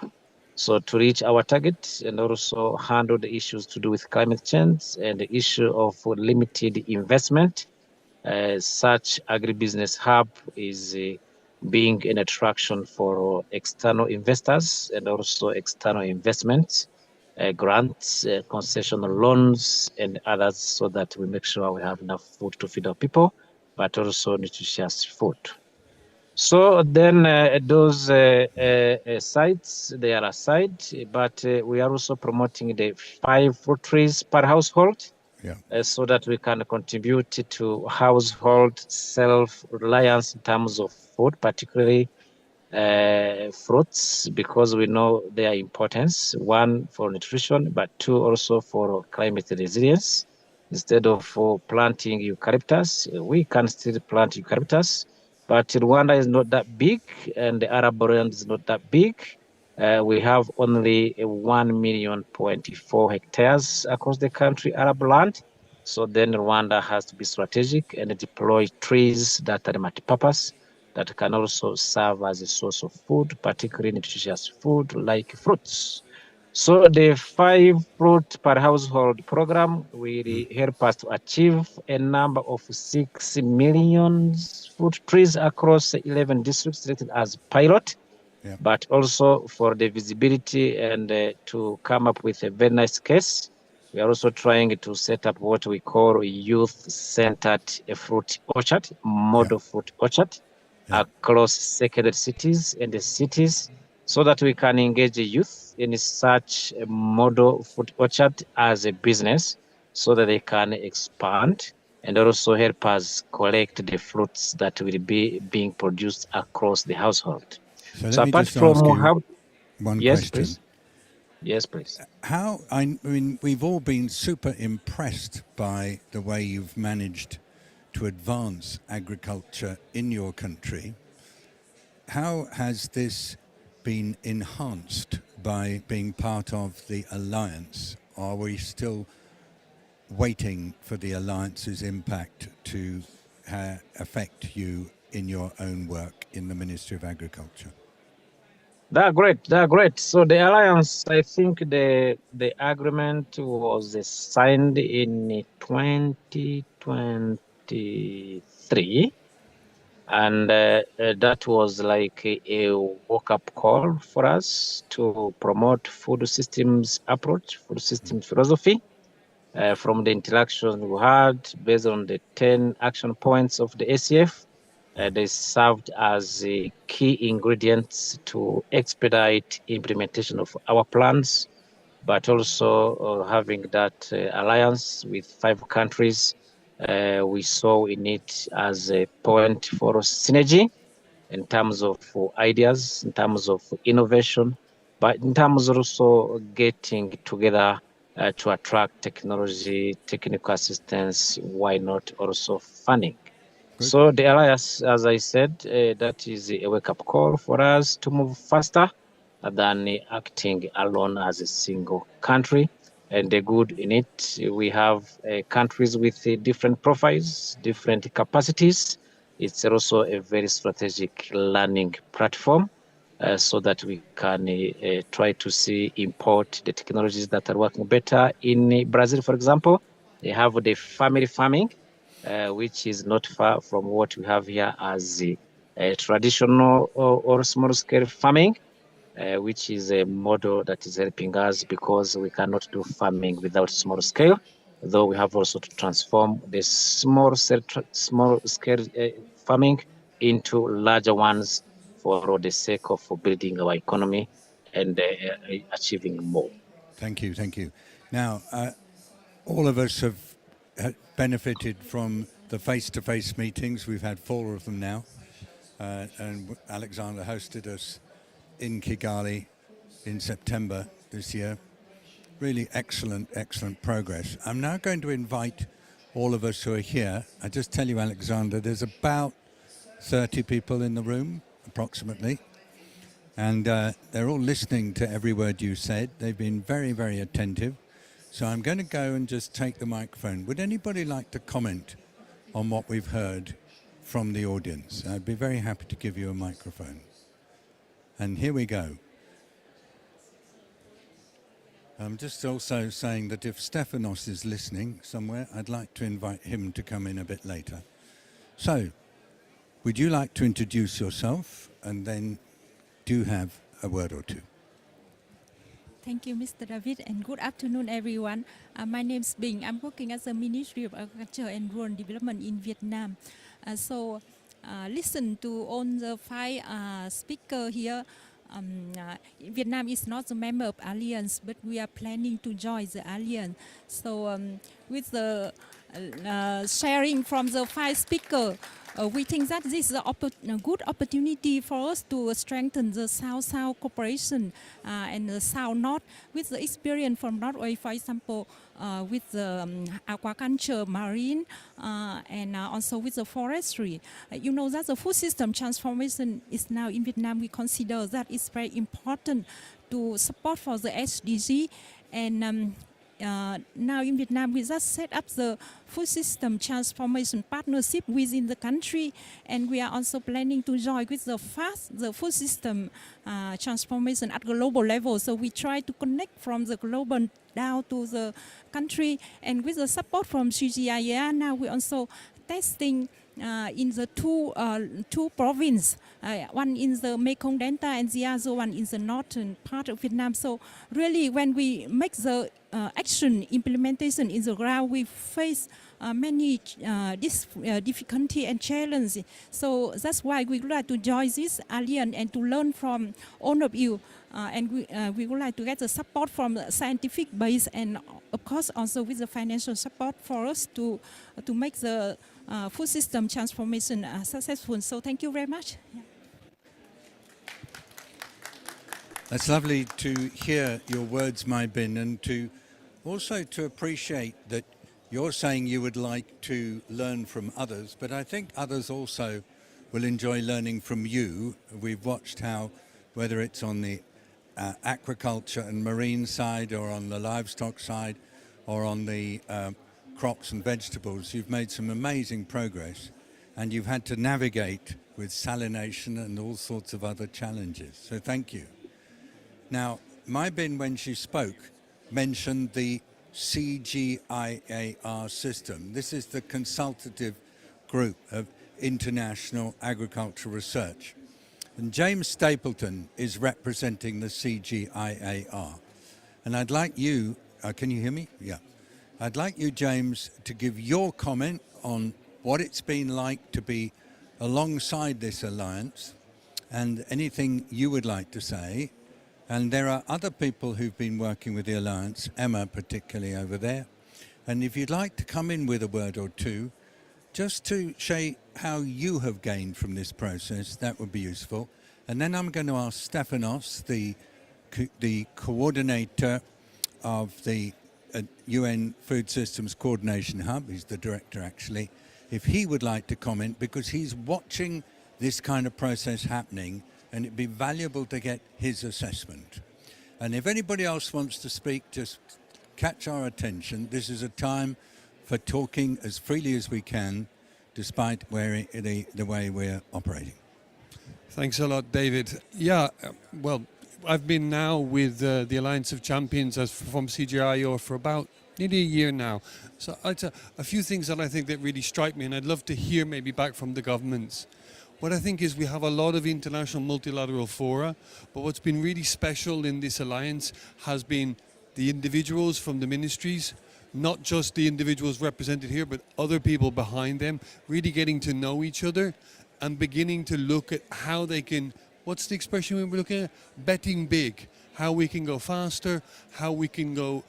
So to reach our target and also handle the issues to do with climate change and the issue of limited investment, such agribusiness hub is being an attraction for external investors and also external investments, grants, concessional loans, and others, so that we make sure we have enough food to feed our people, but also nutritious food. So then those sites, they are aside, but we are also promoting the 5 fruit trees per household, so that we can contribute to household self-reliance in terms of food, particularly fruits, because we know their importance, one for nutrition, but two also for climate resilience. Instead of planting eucalyptus, we can still plant eucalyptus, but Rwanda is not that big and the Arab world is not that big. We have only 1,000,000.4 hectares across the country, Arab land. So then Rwanda has to be strategic and deploy trees that are multi-purpose, that can also serve as a source of food, particularly nutritious food like fruits. So the 5 fruit per household program will help us to achieve a number of 6 million fruit trees across 11 districts selected as pilot. But also for the visibility and to come up with a very nice case, we are also trying to set up what we call youth-centered fruit orchard, model fruit orchard, across secondary cities and the cities, so that we can engage the youth in such a model fruit orchard as a business, so that they can expand and also help us collect the fruits that will be being produced across the household. So let me apart just from ask you how, one yes, question. please. Yes, please. How, I mean, we've all been super impressed by the way you've managed to advance agriculture in your country. How has this been enhanced by being part of the alliance? Are we still waiting for the alliance's impact to affect you in your own work in the Ministry of Agriculture? They're great. They're great. So the alliance, I think the agreement was signed in 2023. And that was like a wake-up call for us to promote food systems approach, food systems philosophy. From the interaction we had based on the 10 action points of the ACF, they served as key ingredients to expedite implementation of our plans, but also having that alliance with 5 countries, we saw in it as a point for synergy in terms of ideas, in terms of innovation, but in terms of also getting together to attract technology, technical assistance, why not also funding. Good. So the alliance, as I said, that is a wake-up call for us to move faster than acting alone as a single country. And the good in it, we have countries with different profiles, different capacities. It's also a very strategic learning platform so that we can try to see import the technologies that are working better. In Brazil, for example, they have the family farming, which is not far from what we have here as a traditional or small-scale farming, which is a model that is helping us because we cannot do farming without small scale, though we have also to transform the small scale farming into larger ones for the sake of building our economy and achieving more. Thank you, thank you. Now, all of us have benefited from the face-to-face meetings. We've had 4 of them now, and Alexander hosted us in Kigali in September this year. Really excellent, excellent progress. I'm now going to invite all of us who are here. I just tell you, Alexander, there's about 30 people in the room, approximately. And they're all listening to every word you said. They've been very, very attentive. So I'm going to go and just take the microphone. Would anybody like to comment on what we've heard from the audience? I'd be very happy to give you a microphone. And here we go. I'm just also saying that if Stefanos is listening somewhere, I'd like to invite him to come in a bit later. So, would you like to introduce yourself and then do have a word or two? Thank you, Mr. David, and good afternoon, everyone. My name is Bing. I'm working as the Ministry of Agriculture and Rural Development in Vietnam. Listen to all the 5 speakers here. Vietnam is not a member of Alliance, but we are planning to join the Alliance. So with the sharing from the 5 speakers, we think that this is a good opportunity for us to strengthen the South-South cooperation and the South-North with the experience from Norway, for example, with the aquaculture, marine, and also with the forestry. You know that the food system transformation is now in Vietnam. We consider that it's very important to support for the SDG, and now in Vietnam we just set up the food system transformation partnership within the country, and we are also planning to join with the food system transformation at global level. So we try to connect from the global down to the country, and with the support from CGIAR, now we also testing in the two provinces, one in the Mekong Delta and the other one in the northern part of Vietnam. So really, when we make the action implementation in the ground, we face many difficulty and challenges. So that's why we would like to join this alliance and to learn from all of you. And we would like to get the support from the scientific base, and of course also with the financial support for us to make the food system transformation successful. So thank you very much. Yeah. That's lovely to hear your words, Mai Bin, and to also to appreciate that you're saying you would like to learn from others, but I think others also will enjoy learning from you. We've watched how, whether it's on the aquaculture and marine side, or on the livestock side, or on the crops and vegetables, you've made some amazing progress, and you've had to navigate with salination and all sorts of other challenges. So thank you. Now, Mai Bin, when she spoke, mentioned the CGIAR system. This is the consultative group of international agricultural research. And James Stapleton is representing the CGIAR. And I'd like you, can you hear me? Yeah. I'd like you, James, to give your comment on what it's been like to be alongside this alliance and anything you would like to say. And there are other people who've been working with the alliance, Emma particularly over there. And if you'd like to come in with a word or two, just to say how you have gained from this process, that would be useful. And then I'm going to ask Stefanos, the coordinator of the UN Food Systems Coordination Hub, he's the director actually, if he would like to comment, because he's watching this kind of process happening, and it'd be valuable to get his assessment. And if anybody else wants to speak, just catch our attention. This is a time for talking as freely as we can, despite the way we're operating. Thanks a lot, David. Yeah, well, I've been now with the Alliance of Champions from CGIAR for about nearly a year now. So it's a few things that I think that really strike me, and I'd love to hear maybe back from the governments. What I think is we have a lot of international multilateral fora, but what's been really special in this alliance has been the individuals from the ministries, not just the individuals represented here, but other people behind them, really getting to know each other and beginning to look at how they can, what's the expression we were looking at? Betting big. How we can go faster, how we can go,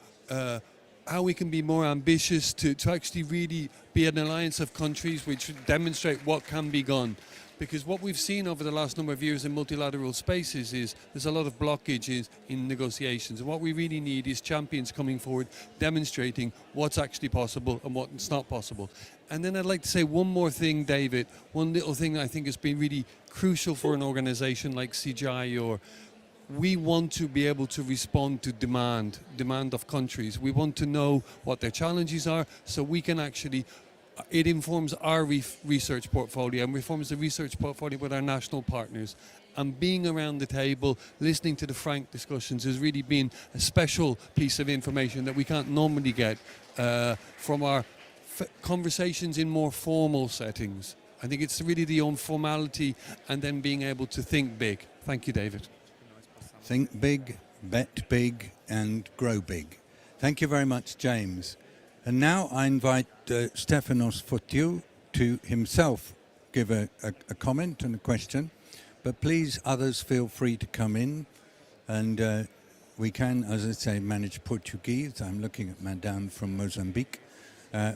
how we can be more ambitious to actually really be an alliance of countries which demonstrate what can be done. Because what we've seen over the last number of years in multilateral spaces is there's a lot of blockages in negotiations. And what we really need is champions coming forward, demonstrating what's actually possible and what's not possible. And then I'd like to say one more thing, David. One little thing I think has been really crucial for an organization like CGIAR. We want to be able to respond to demand of countries. We want to know what their challenges are so we can actually, it informs our research portfolio and informs the research portfolio with our national partners. And being around the table, listening to the frank discussions has really been a special piece of information that we can't normally get from our conversations in more formal settings. I think it's really the informality and then being able to think big. Thank you, David. Think big, bet big, and grow big. Thank you very much, James. And now I invite Stefanos Fotiou to himself give a comment and a question. But please, others feel free to come in. And we can, as I say, manage Portuguese. I'm looking at Madame from Mozambique.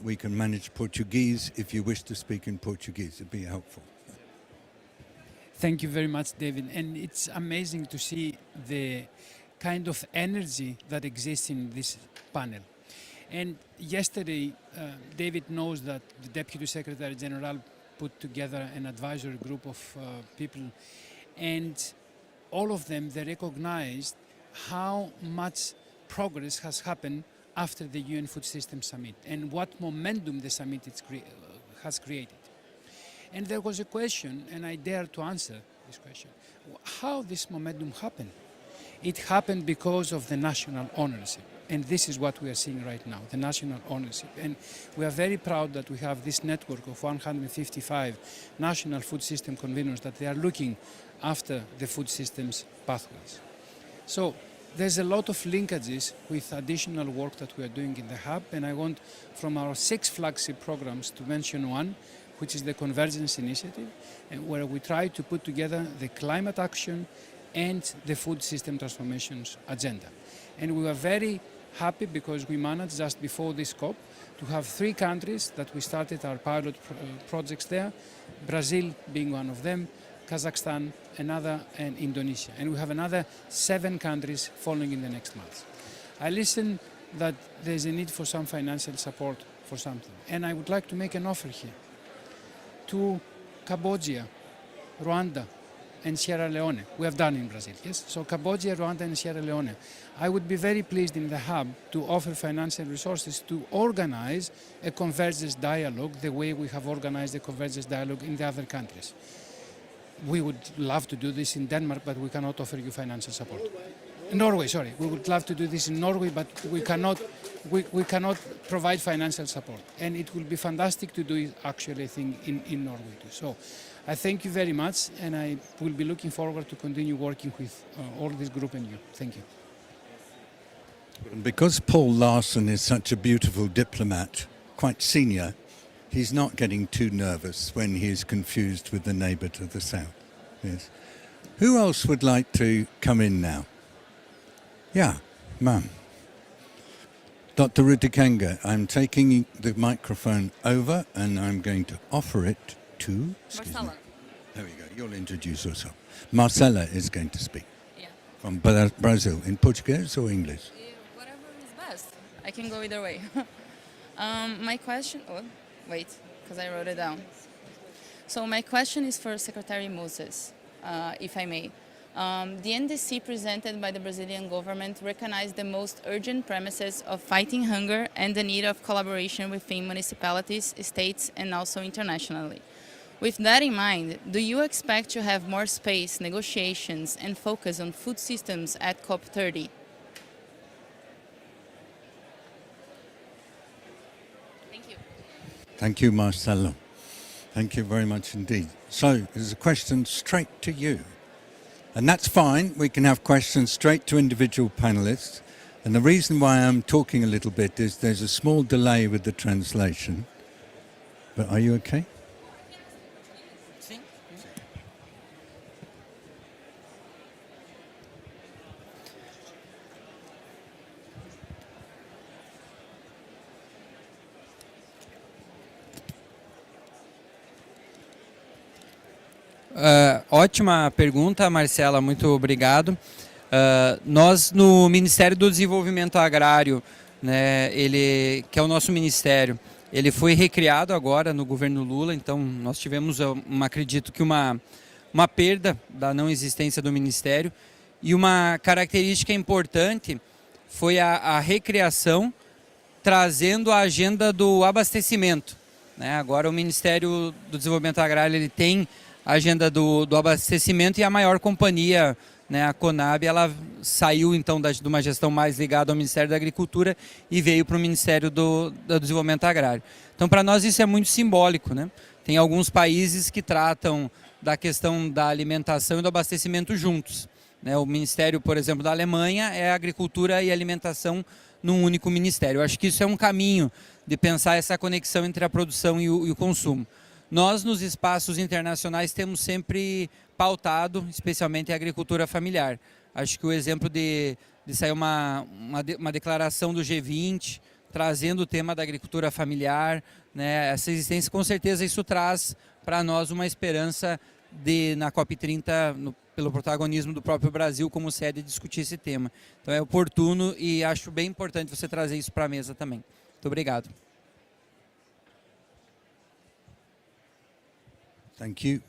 We can manage Portuguese if you wish to speak in Portuguese. It'd be helpful. Thank you very much, David. And it's amazing to see the kind of energy that exists in this panel. And yesterday, David knows that the Deputy Secretary General put together an advisory group of people, and all of them, they recognized how much progress has happened after the UN Food Systems Summit and what momentum the summit has created. And there was a question, and I dare to answer this question. How this momentum happened? It happened because of the national ownership. And this is what we are seeing right now, the national ownership. And we are very proud that we have this network of 155 national food system conveners that they are looking after the food systems pathways. So there's a lot of linkages with additional work that we are doing in the hub. And I want from our 6 flagship programs to mention one, which is the Convergence Initiative, where we try to put together the climate action and the food system transformations agenda. And we were very happy because we managed just before this COP to have 3 countries that we started our pilot projects there, Brazil being one of them, Kazakhstan another, and Indonesia. And we have another 7 countries following in the next months. I listened that there's a need for some financial support for something. And I would like to make an offer here to Cambodia, Rwanda, and Sierra Leone. We have done in Brazil, yes? So Cambodia, Rwanda, and Sierra Leone. I would be very pleased in the hub to offer financial resources to organize a convergence dialogue the way we have organized the convergence dialogue in the other countries. We would love to do this in Denmark, but we cannot offer you financial support. Norway, sorry. We would love to do this in Norway, but we cannot provide financial support. And it will be fantastic to do it actually, I think, in Norway too. So I thank you very much, and I will be looking forward to continue working with all this group and you. Thank you. Because Paul Larson is such a beautiful diplomat, quite senior, he's not getting too nervous when he's confused with the neighbour to the south. Yes. Who else would like to come in now? Yeah, ma'am. Dr. Rutikenga, I'm taking the microphone over and I'm going to offer it to... Marcella. There we go. You'll introduce yourself. Marcella is going to speak. Yeah. From Brazil. In Portuguese or English? Whatever is best. I can go either way. My question... Oh, wait, because I wrote it down. So my question is for Secretary Moses, if I may. The NDC presented by the Brazilian government recognized the most urgent premises of fighting hunger and the need of collaboration within municipalities, states, and also internationally. With that in mind, do you expect to have more space, negotiations, and focus on food systems at COP30? Thank you. Thank you, Marcelo. Thank you very much indeed. So, there's a question straight to you. And that's fine. We can have questions straight to individual panelists. And the reason why I'm talking a little bit is there's a small delay with the translation. But are you okay? Ótima pergunta, Marcela, muito obrigado. Nós, no Ministério do Desenvolvimento Agrário, né, que é o nosso ministério, ele foi recriado agora no governo Lula, então nós tivemos, acredito que uma perda da não existência do ministério, e uma característica importante foi a recriação, trazendo a agenda do abastecimento, né? Agora o Ministério do Desenvolvimento Agrário ele tem a agenda do abastecimento, e a maior companhia, né, a Conab, ela saiu então de uma gestão mais ligada ao Ministério da Agricultura e veio para o Ministério do Desenvolvimento Agrário. Então para nós isso é muito simbólico, né? Tem alguns países que tratam da questão da alimentação e do abastecimento juntos, né? O Ministério, por exemplo, da Alemanha é Agricultura e Alimentação num único ministério. Eu acho que isso é um caminho de pensar essa conexão entre a produção e o consumo. Nós, nos espaços internacionais, temos sempre pautado, especialmente a agricultura familiar. Acho que o exemplo de sair uma declaração do G20, trazendo o tema da agricultura familiar, né, essa existência, com certeza isso traz para nós uma esperança de, na COP30, pelo protagonismo do próprio Brasil como sede, discutir esse tema. Então é oportuno e acho bem importante você trazer isso para a mesa também. Muito obrigado. Thank you.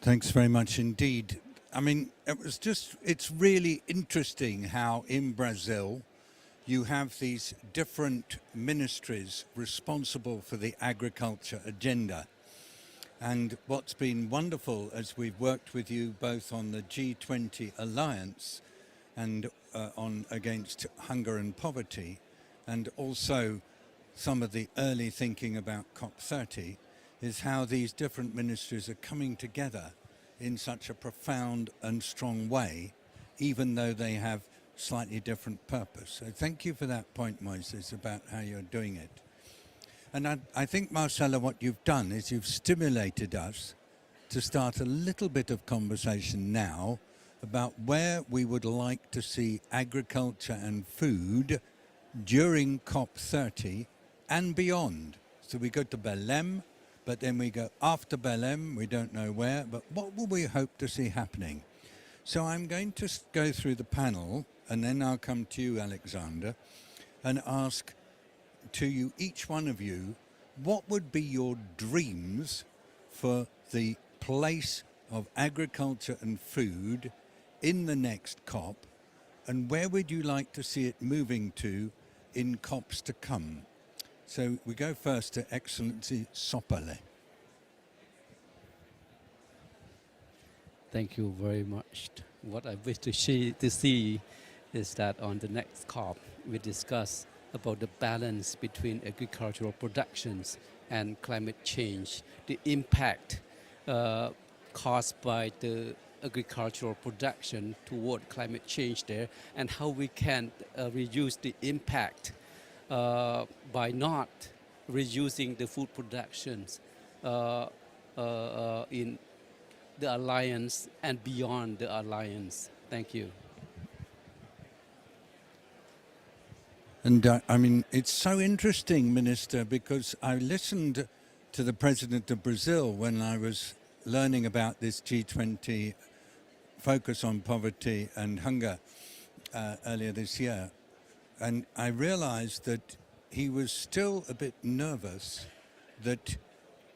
Thanks very much indeed. I mean, it's really interesting how in Brazil you have these different ministries responsible for the agriculture agenda. And what's been wonderful as we've worked with you both on the G20 alliance and on against hunger and poverty, and also some of the early thinking about COP30, is how these different ministries are coming together in such a profound and strong way, even though they have slightly different purpose. So thank you for that point, Moises, about how you're doing it. And I think, Marcella, what you've done is you've stimulated us to start a little bit of conversation now about where we would like to see agriculture and food during COP30 and beyond. So we go to Belém, but then we go after Belém, we don't know where, but what will we hope to see happening? So I'm going to go through the panel, and then I'll come to you, Alexander, and ask to you, each one of you, what would be your dreams for the place of agriculture and food in the next COP, and where would you like to see it moving to in COPs to come? So we go first to Excellency Sopale. Thank you very much. What I wish to see is that on the next COP, we discuss about the balance between agricultural productions and climate change, the impact caused by the agricultural production toward climate change there, and how we can reduce the impact by not reducing the food productions in the alliance and beyond the alliance. Thank you. And I mean, it's so interesting, Minister, because I listened to the President of Brazil when I was learning about this G20 focus on poverty and hunger earlier this year. And I realized that he was still a bit nervous that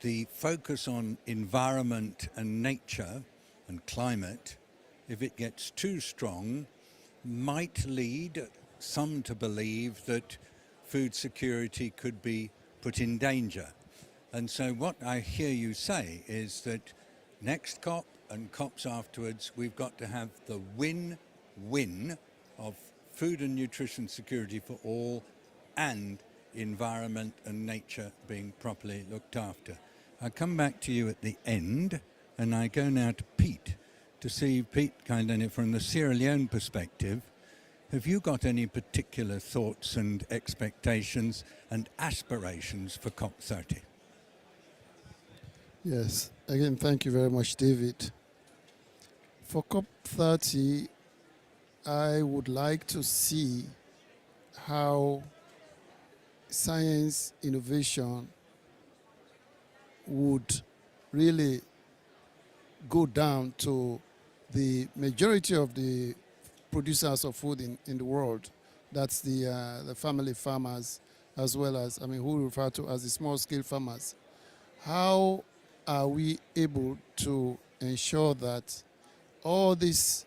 the focus on environment and nature and climate, if it gets too strong, might lead some to believe that food security could be put in danger. And so what I hear you say is that next COP and COPs afterwards, we've got to have the win-win of food and nutrition security for all and environment and nature being properly looked after. I come back to you at the end, and I go now to Pete to see, Pete Kaindani, from the Sierra Leone perspective, have you got any particular thoughts and expectations and aspirations for COP30? Yes, again, thank you very much, David. For COP30, I would like to see how science innovation would really go down to the majority of the producers of food in the world. That's the family farmers, as well as, I mean, who we refer to as the small-scale farmers. How are we able to ensure that all these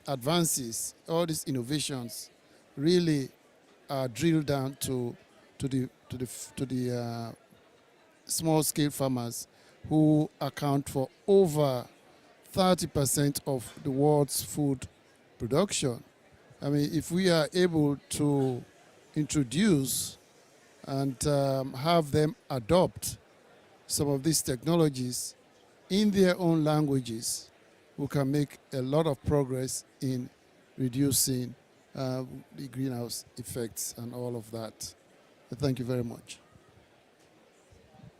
advances, all these innovations, really are drilled down to the small-scale farmers, who account for over 30% of the world's food production? I mean, if we are able to introduce and have them adopt some of these technologies in their own languages, we can make a lot of progress in reducing the greenhouse effects and all of that. Thank you very much.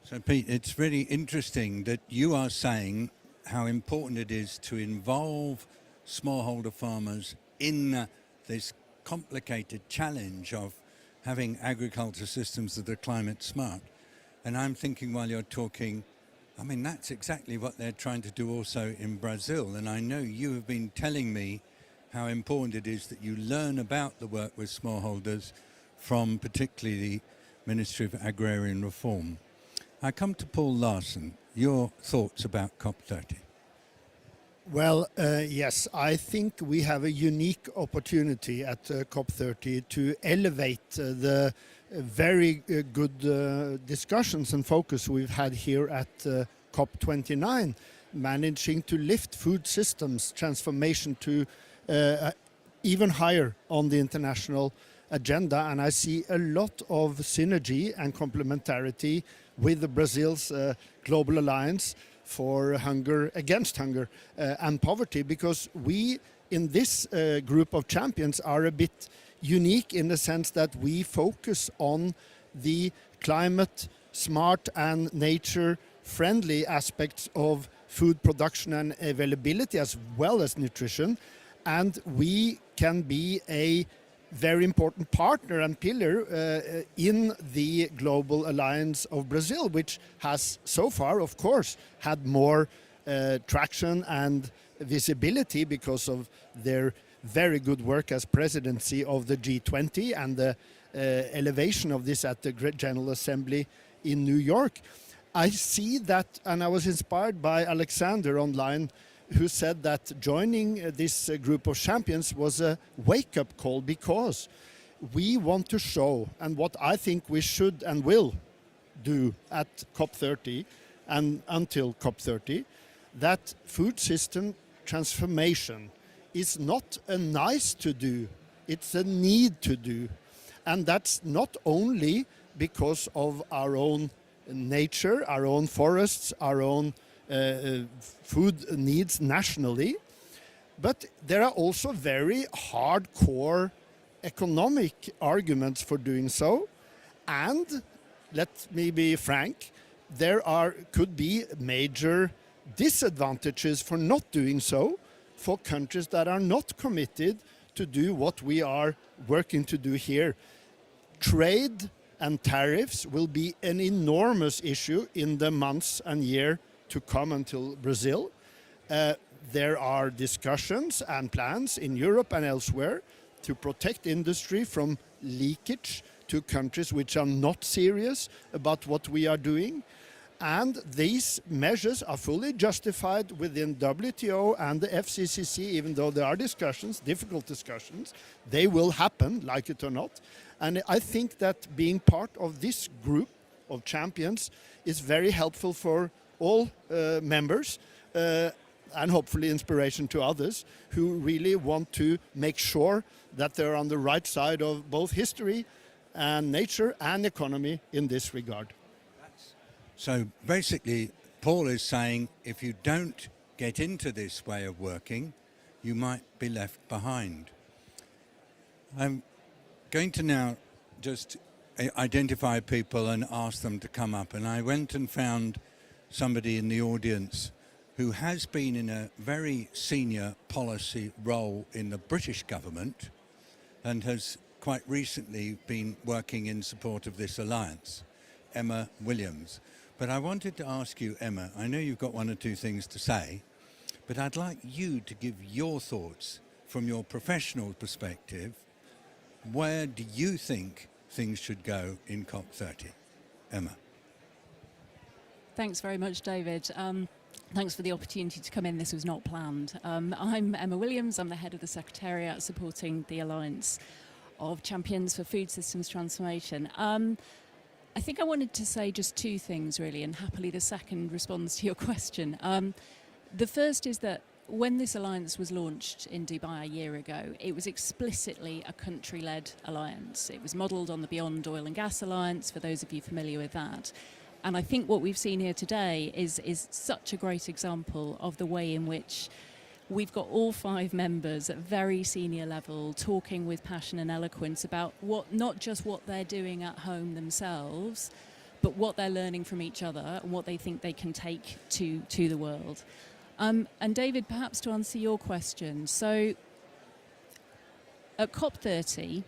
So, Pete, it's really interesting that you are saying how important it is to involve smallholder farmers in this complicated challenge of having agriculture systems that are climate smart. And I'm thinking while you're talking, I mean, that's exactly what they're trying to do also in Brazil. And I know you have been telling me how important it is that you learn about the work with smallholders from particularly the Ministry of Agrarian Reform. I come to Paul Larson. Your thoughts about COP30? Well, yes, I think we have a unique opportunity at COP30 to elevate the very good discussions and focus we've had here at COP29, managing to lift food systems transformation to even higher on the international agenda. And I see a lot of synergy and complementarity with Brazil's Global Alliance for hunger, against hunger and poverty, because we in this group of champions are a bit unique in the sense that we focus on the climate smart and nature friendly aspects of food production and availability, as well as nutrition, and we can be a very important partner and pillar in the Global Alliance of Brazil, which has so far, of course, had more traction and visibility because of their very good work as presidency of the G20 and the elevation of this at the General Assembly in New York. I see that, and I was inspired by Alexander online, who said that joining this group of champions was a wake-up call, because we want to show, and what I think we should and will do at COP30 and until COP30, that food system transformation is not a nice to do, it's a need to do. And that's not only because of our own nature, our own forests, our own food needs nationally, but there are also very hardcore economic arguments for doing so. And let me be frank, could be major disadvantages for not doing so for countries that are not committed to do what we are working to do here. Trade and tariffs will be an enormous issue in the months and year to come until Brazil. There are discussions and plans in Europe and elsewhere to protect industry from leakage to countries which are not serious about what we are doing. And these measures are fully justified within WTO and the FCCC, even though there are discussions, difficult discussions. They will happen, like it or not. And I think that being part of this group of champions is very helpful for all members and hopefully inspiration to others who really want to make sure that they're on the right side of both history and nature and economy in this regard. So basically, Paul is saying if you don't get into this way of working, you might be left behind. I'm going to now just identify people and ask them to come up. And I went and found somebody in the audience who has been in a very senior policy role in the British government and has quite recently been working in support of this alliance, Emma Williams. But I wanted to ask you, Emma, I know you've got one or two things to say, but I'd like you to give your thoughts from your professional perspective. Where do you think things should go in COP30? Emma. Thanks very much, David. Thanks for the opportunity to come in. This was not planned. I'm Emma Williams. I'm the head of the Secretariat supporting the Alliance of Champions for Food Systems Transformation. I think I wanted to say just two things, really, and happily the second responds to your question. The first is that when this alliance was launched in Dubai a year ago, it was explicitly a country-led alliance. It was modelled on the Beyond Oil and Gas Alliance, for those of you familiar with that. And I think what we've seen here today is such a great example of the way in which we've got all 5 members at very senior level talking with passion and eloquence about not just what they're doing at home themselves, but what they're learning from each other and what they think they can take to the world. And David, perhaps to answer your question, so at COP30,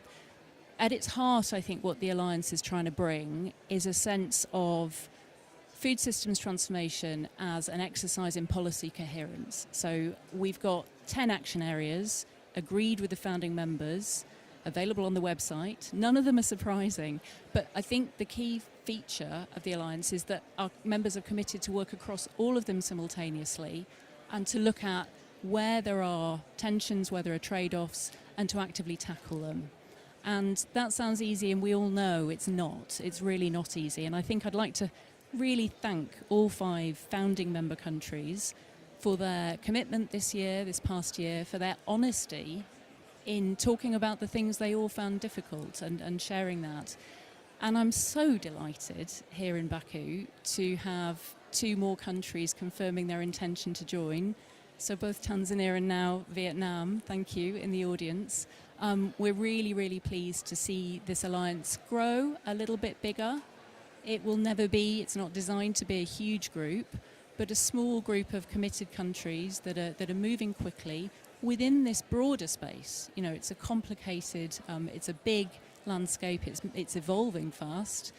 at its heart, I think what the Alliance is trying to bring is a sense of food systems transformation as an exercise in policy coherence. So we've got 10 action areas agreed with the founding members, available on the website. None of them are surprising, but I think the key feature of the Alliance is that our members are committed to work across all of them simultaneously and to look at where there are tensions, where there are trade-offs, and to actively tackle them. And that sounds easy, and we all know it's not. It's really not easy. And I think I'd like to really thank all 5 founding member countries for their commitment this past year, for their honesty in talking about the things they all found difficult and sharing that. And I'm so delighted here in Baku to have 2 more countries confirming their intention to join. So both Tanzania and now Vietnam, thank you, in the audience. We're really, really pleased to see this alliance grow a little bit bigger. It will never be, it's not designed to be a huge group, but a small group of committed countries that are moving quickly within this broader space. You know, it's a complicated, it's a big landscape, it's evolving fast.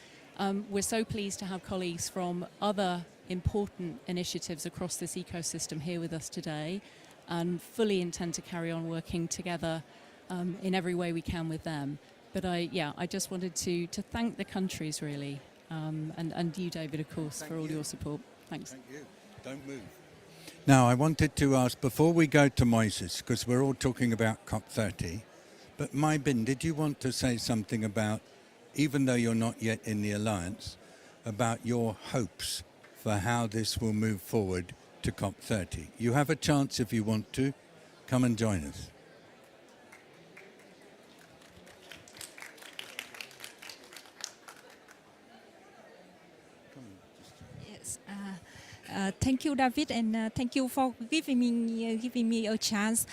We're so pleased to have colleagues from other important initiatives across this ecosystem here with us today, and fully intend to carry on working together in every way we can with them. But I just wanted to thank the countries, really, and you, David, of course, for all your support. Thanks. Thank you. Don't move. Now, I wanted to ask, before we go to Moises, because we're all talking about COP30, but Mai-Bin, did you want to say something about, even though you're not yet in the alliance, about your hopes for how this will move forward to COP30. You have a chance if you want to. Come and join us. Yes. Thank you, David, and thank you for giving me a chance.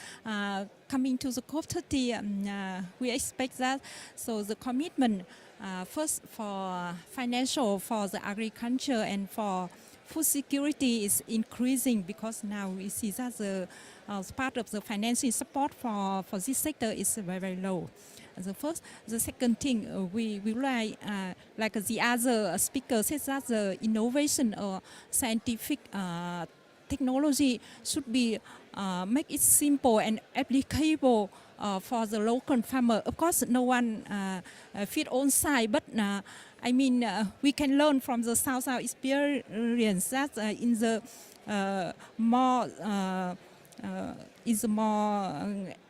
Coming to the COP30, we expect that. So the commitment, first for financial, for the agriculture, and for food security is increasing, because now we see that the part of the financial support for this sector is very, very low. The second thing, we like the other speaker said, that the innovation or scientific technology should be make it simple and applicable for the local farmer. Of course, no one feed on site, but I mean, we can learn from the South experience that in the more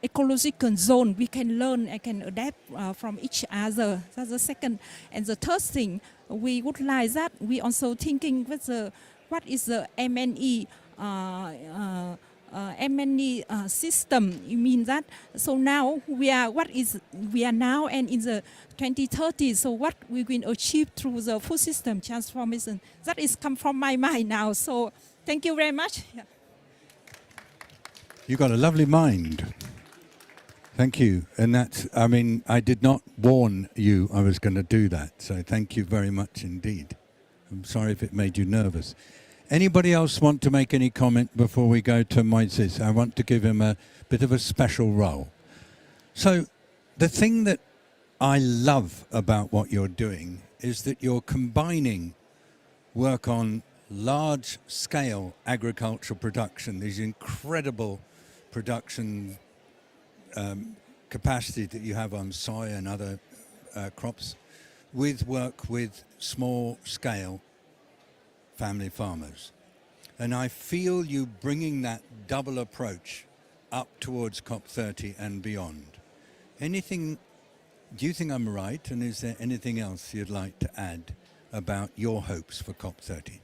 ecological zone, we can learn and can adapt from each other. That's the second. And the third thing, we would like that we also thinking with what is the M&E system. You mean that? So now we are now and in the 2030. So what we will achieve through the food system transformation, that is come from my mind now. So thank you very much. Yeah. You've got a lovely mind. Thank you. And that's, I mean, I did not warn you I was going to do that. So thank you very much indeed. I'm sorry if it made you nervous. Anybody else want to make any comment before we go to Moises? I want to give him a bit of a special role. So the thing that I love about what you're doing is that you're combining work on large-scale agricultural production, these incredible production capacity that you have on soy and other crops, with work with small-scale family farmers. And I feel you bringing that double approach up towards COP30 and beyond. Anything, do you think I'm right? And is there anything else you'd like to add about your hopes for COP30?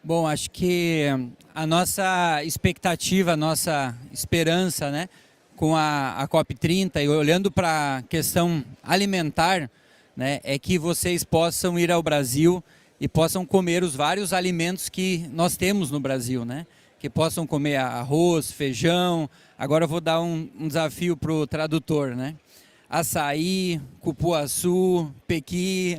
Bom, acho que a nossa expectativa, a nossa esperança, né, com a COP30 e olhando para a questão alimentar, né, é que vocês possam ir ao Brasil e possam comer os vários alimentos que nós temos no Brasil, né? Que possam comer arroz, feijão. Agora eu vou dar um desafio para o tradutor, né? Açaí, cupuaçu, pequi,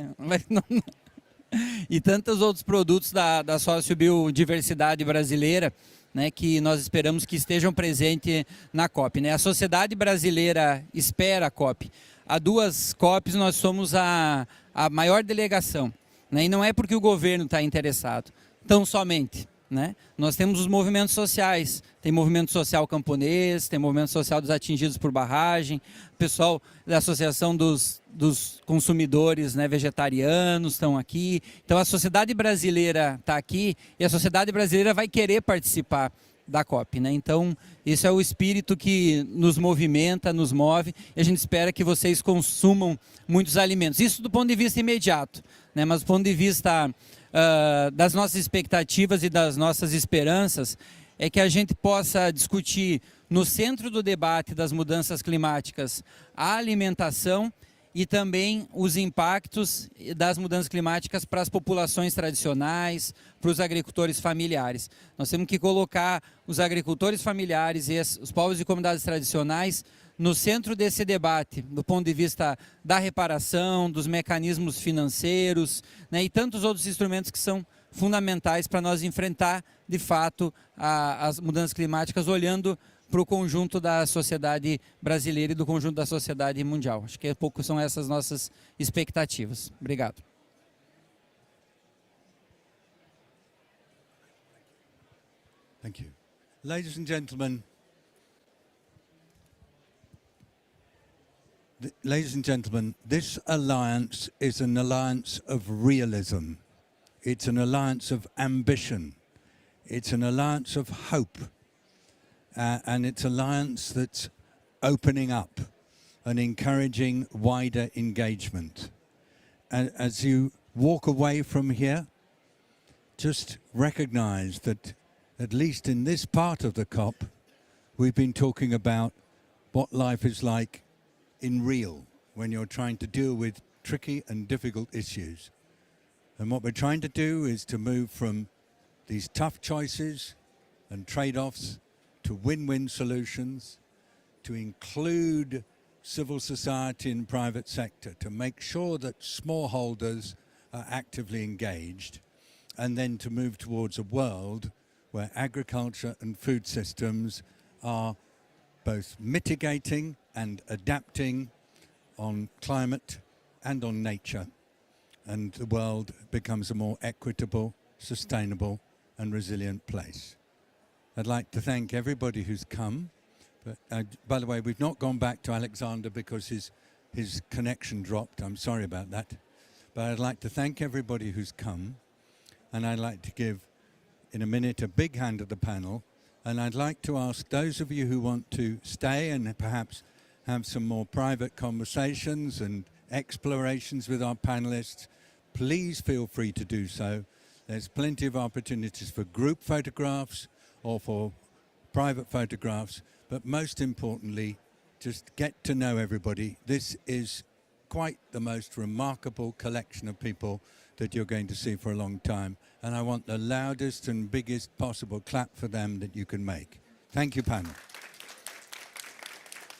e tantos outros produtos da sociobiodiversidade brasileira, né, que nós esperamos que estejam presentes na COP, né? A sociedade brasileira espera a COP. Há duas COPs nós somos a maior delegação, né? E não é porque o governo está interessado, tão somente, né? Nós temos os movimentos sociais, tem movimento social camponês, tem movimento social dos atingidos por barragem, pessoal da Associação dos Consumidores, né, vegetarianos estão aqui. Então a sociedade brasileira está aqui e a sociedade brasileira vai querer participar da COP, né? Então esse é o espírito que nos movimenta, nos move, e a gente espera que vocês consumam muitos alimentos. Isso do ponto de vista imediato, né? Mas do ponto de vista das nossas expectativas e das nossas esperanças, é que a gente possa discutir no centro do debate das mudanças climáticas a alimentação e também os impactos das mudanças climáticas para as populações tradicionais, para os agricultores familiares. Nós temos que colocar os agricultores familiares e os povos e comunidades tradicionais no centro desse debate, do ponto de vista da reparação, dos mecanismos financeiros, né, e tantos outros instrumentos que são fundamentais para nós enfrentar, de fato, as mudanças climáticas, olhando para o conjunto da sociedade brasileira e do conjunto da sociedade mundial. Acho que pouco são essas nossas expectativas. Obrigado. Thank you. Ladies and gentlemen, this alliance is an alliance of realism. It's an alliance of ambition. It's an alliance of hope. And it's an alliance that's opening up. and encouraging wider engagement. And as you walk away from here, just recognize that at least in this part of the COP, we've been talking about what life is like in real when you're trying to deal with tricky and difficult issues. And what we're trying to do is to move from these tough choices and trade-offs to win-win solutions, to include civil society and private sector, to make sure that smallholders are actively engaged, and then to move towards a world where agriculture and food systems are both mitigating and adapting on climate and on nature, and the world becomes a more equitable, sustainable and resilient place. I'd like to thank everybody who's come. But, by the way, we've not gone back to Alexander because his connection dropped. I'm sorry about that. But I'd like to thank everybody who's come. And I'd like to give, in a minute, a big hand to the panel. And I'd like to ask those of you who want to stay and perhaps have some more private conversations and explorations with our panelists, please feel free to do so. There's plenty of opportunities for group photographs or for private photographs, but most importantly, just get to know everybody. This is quite the most remarkable collection of people that you're going to see for a long time, and I want the loudest and biggest possible clap for them that you can make. Thank you, panel.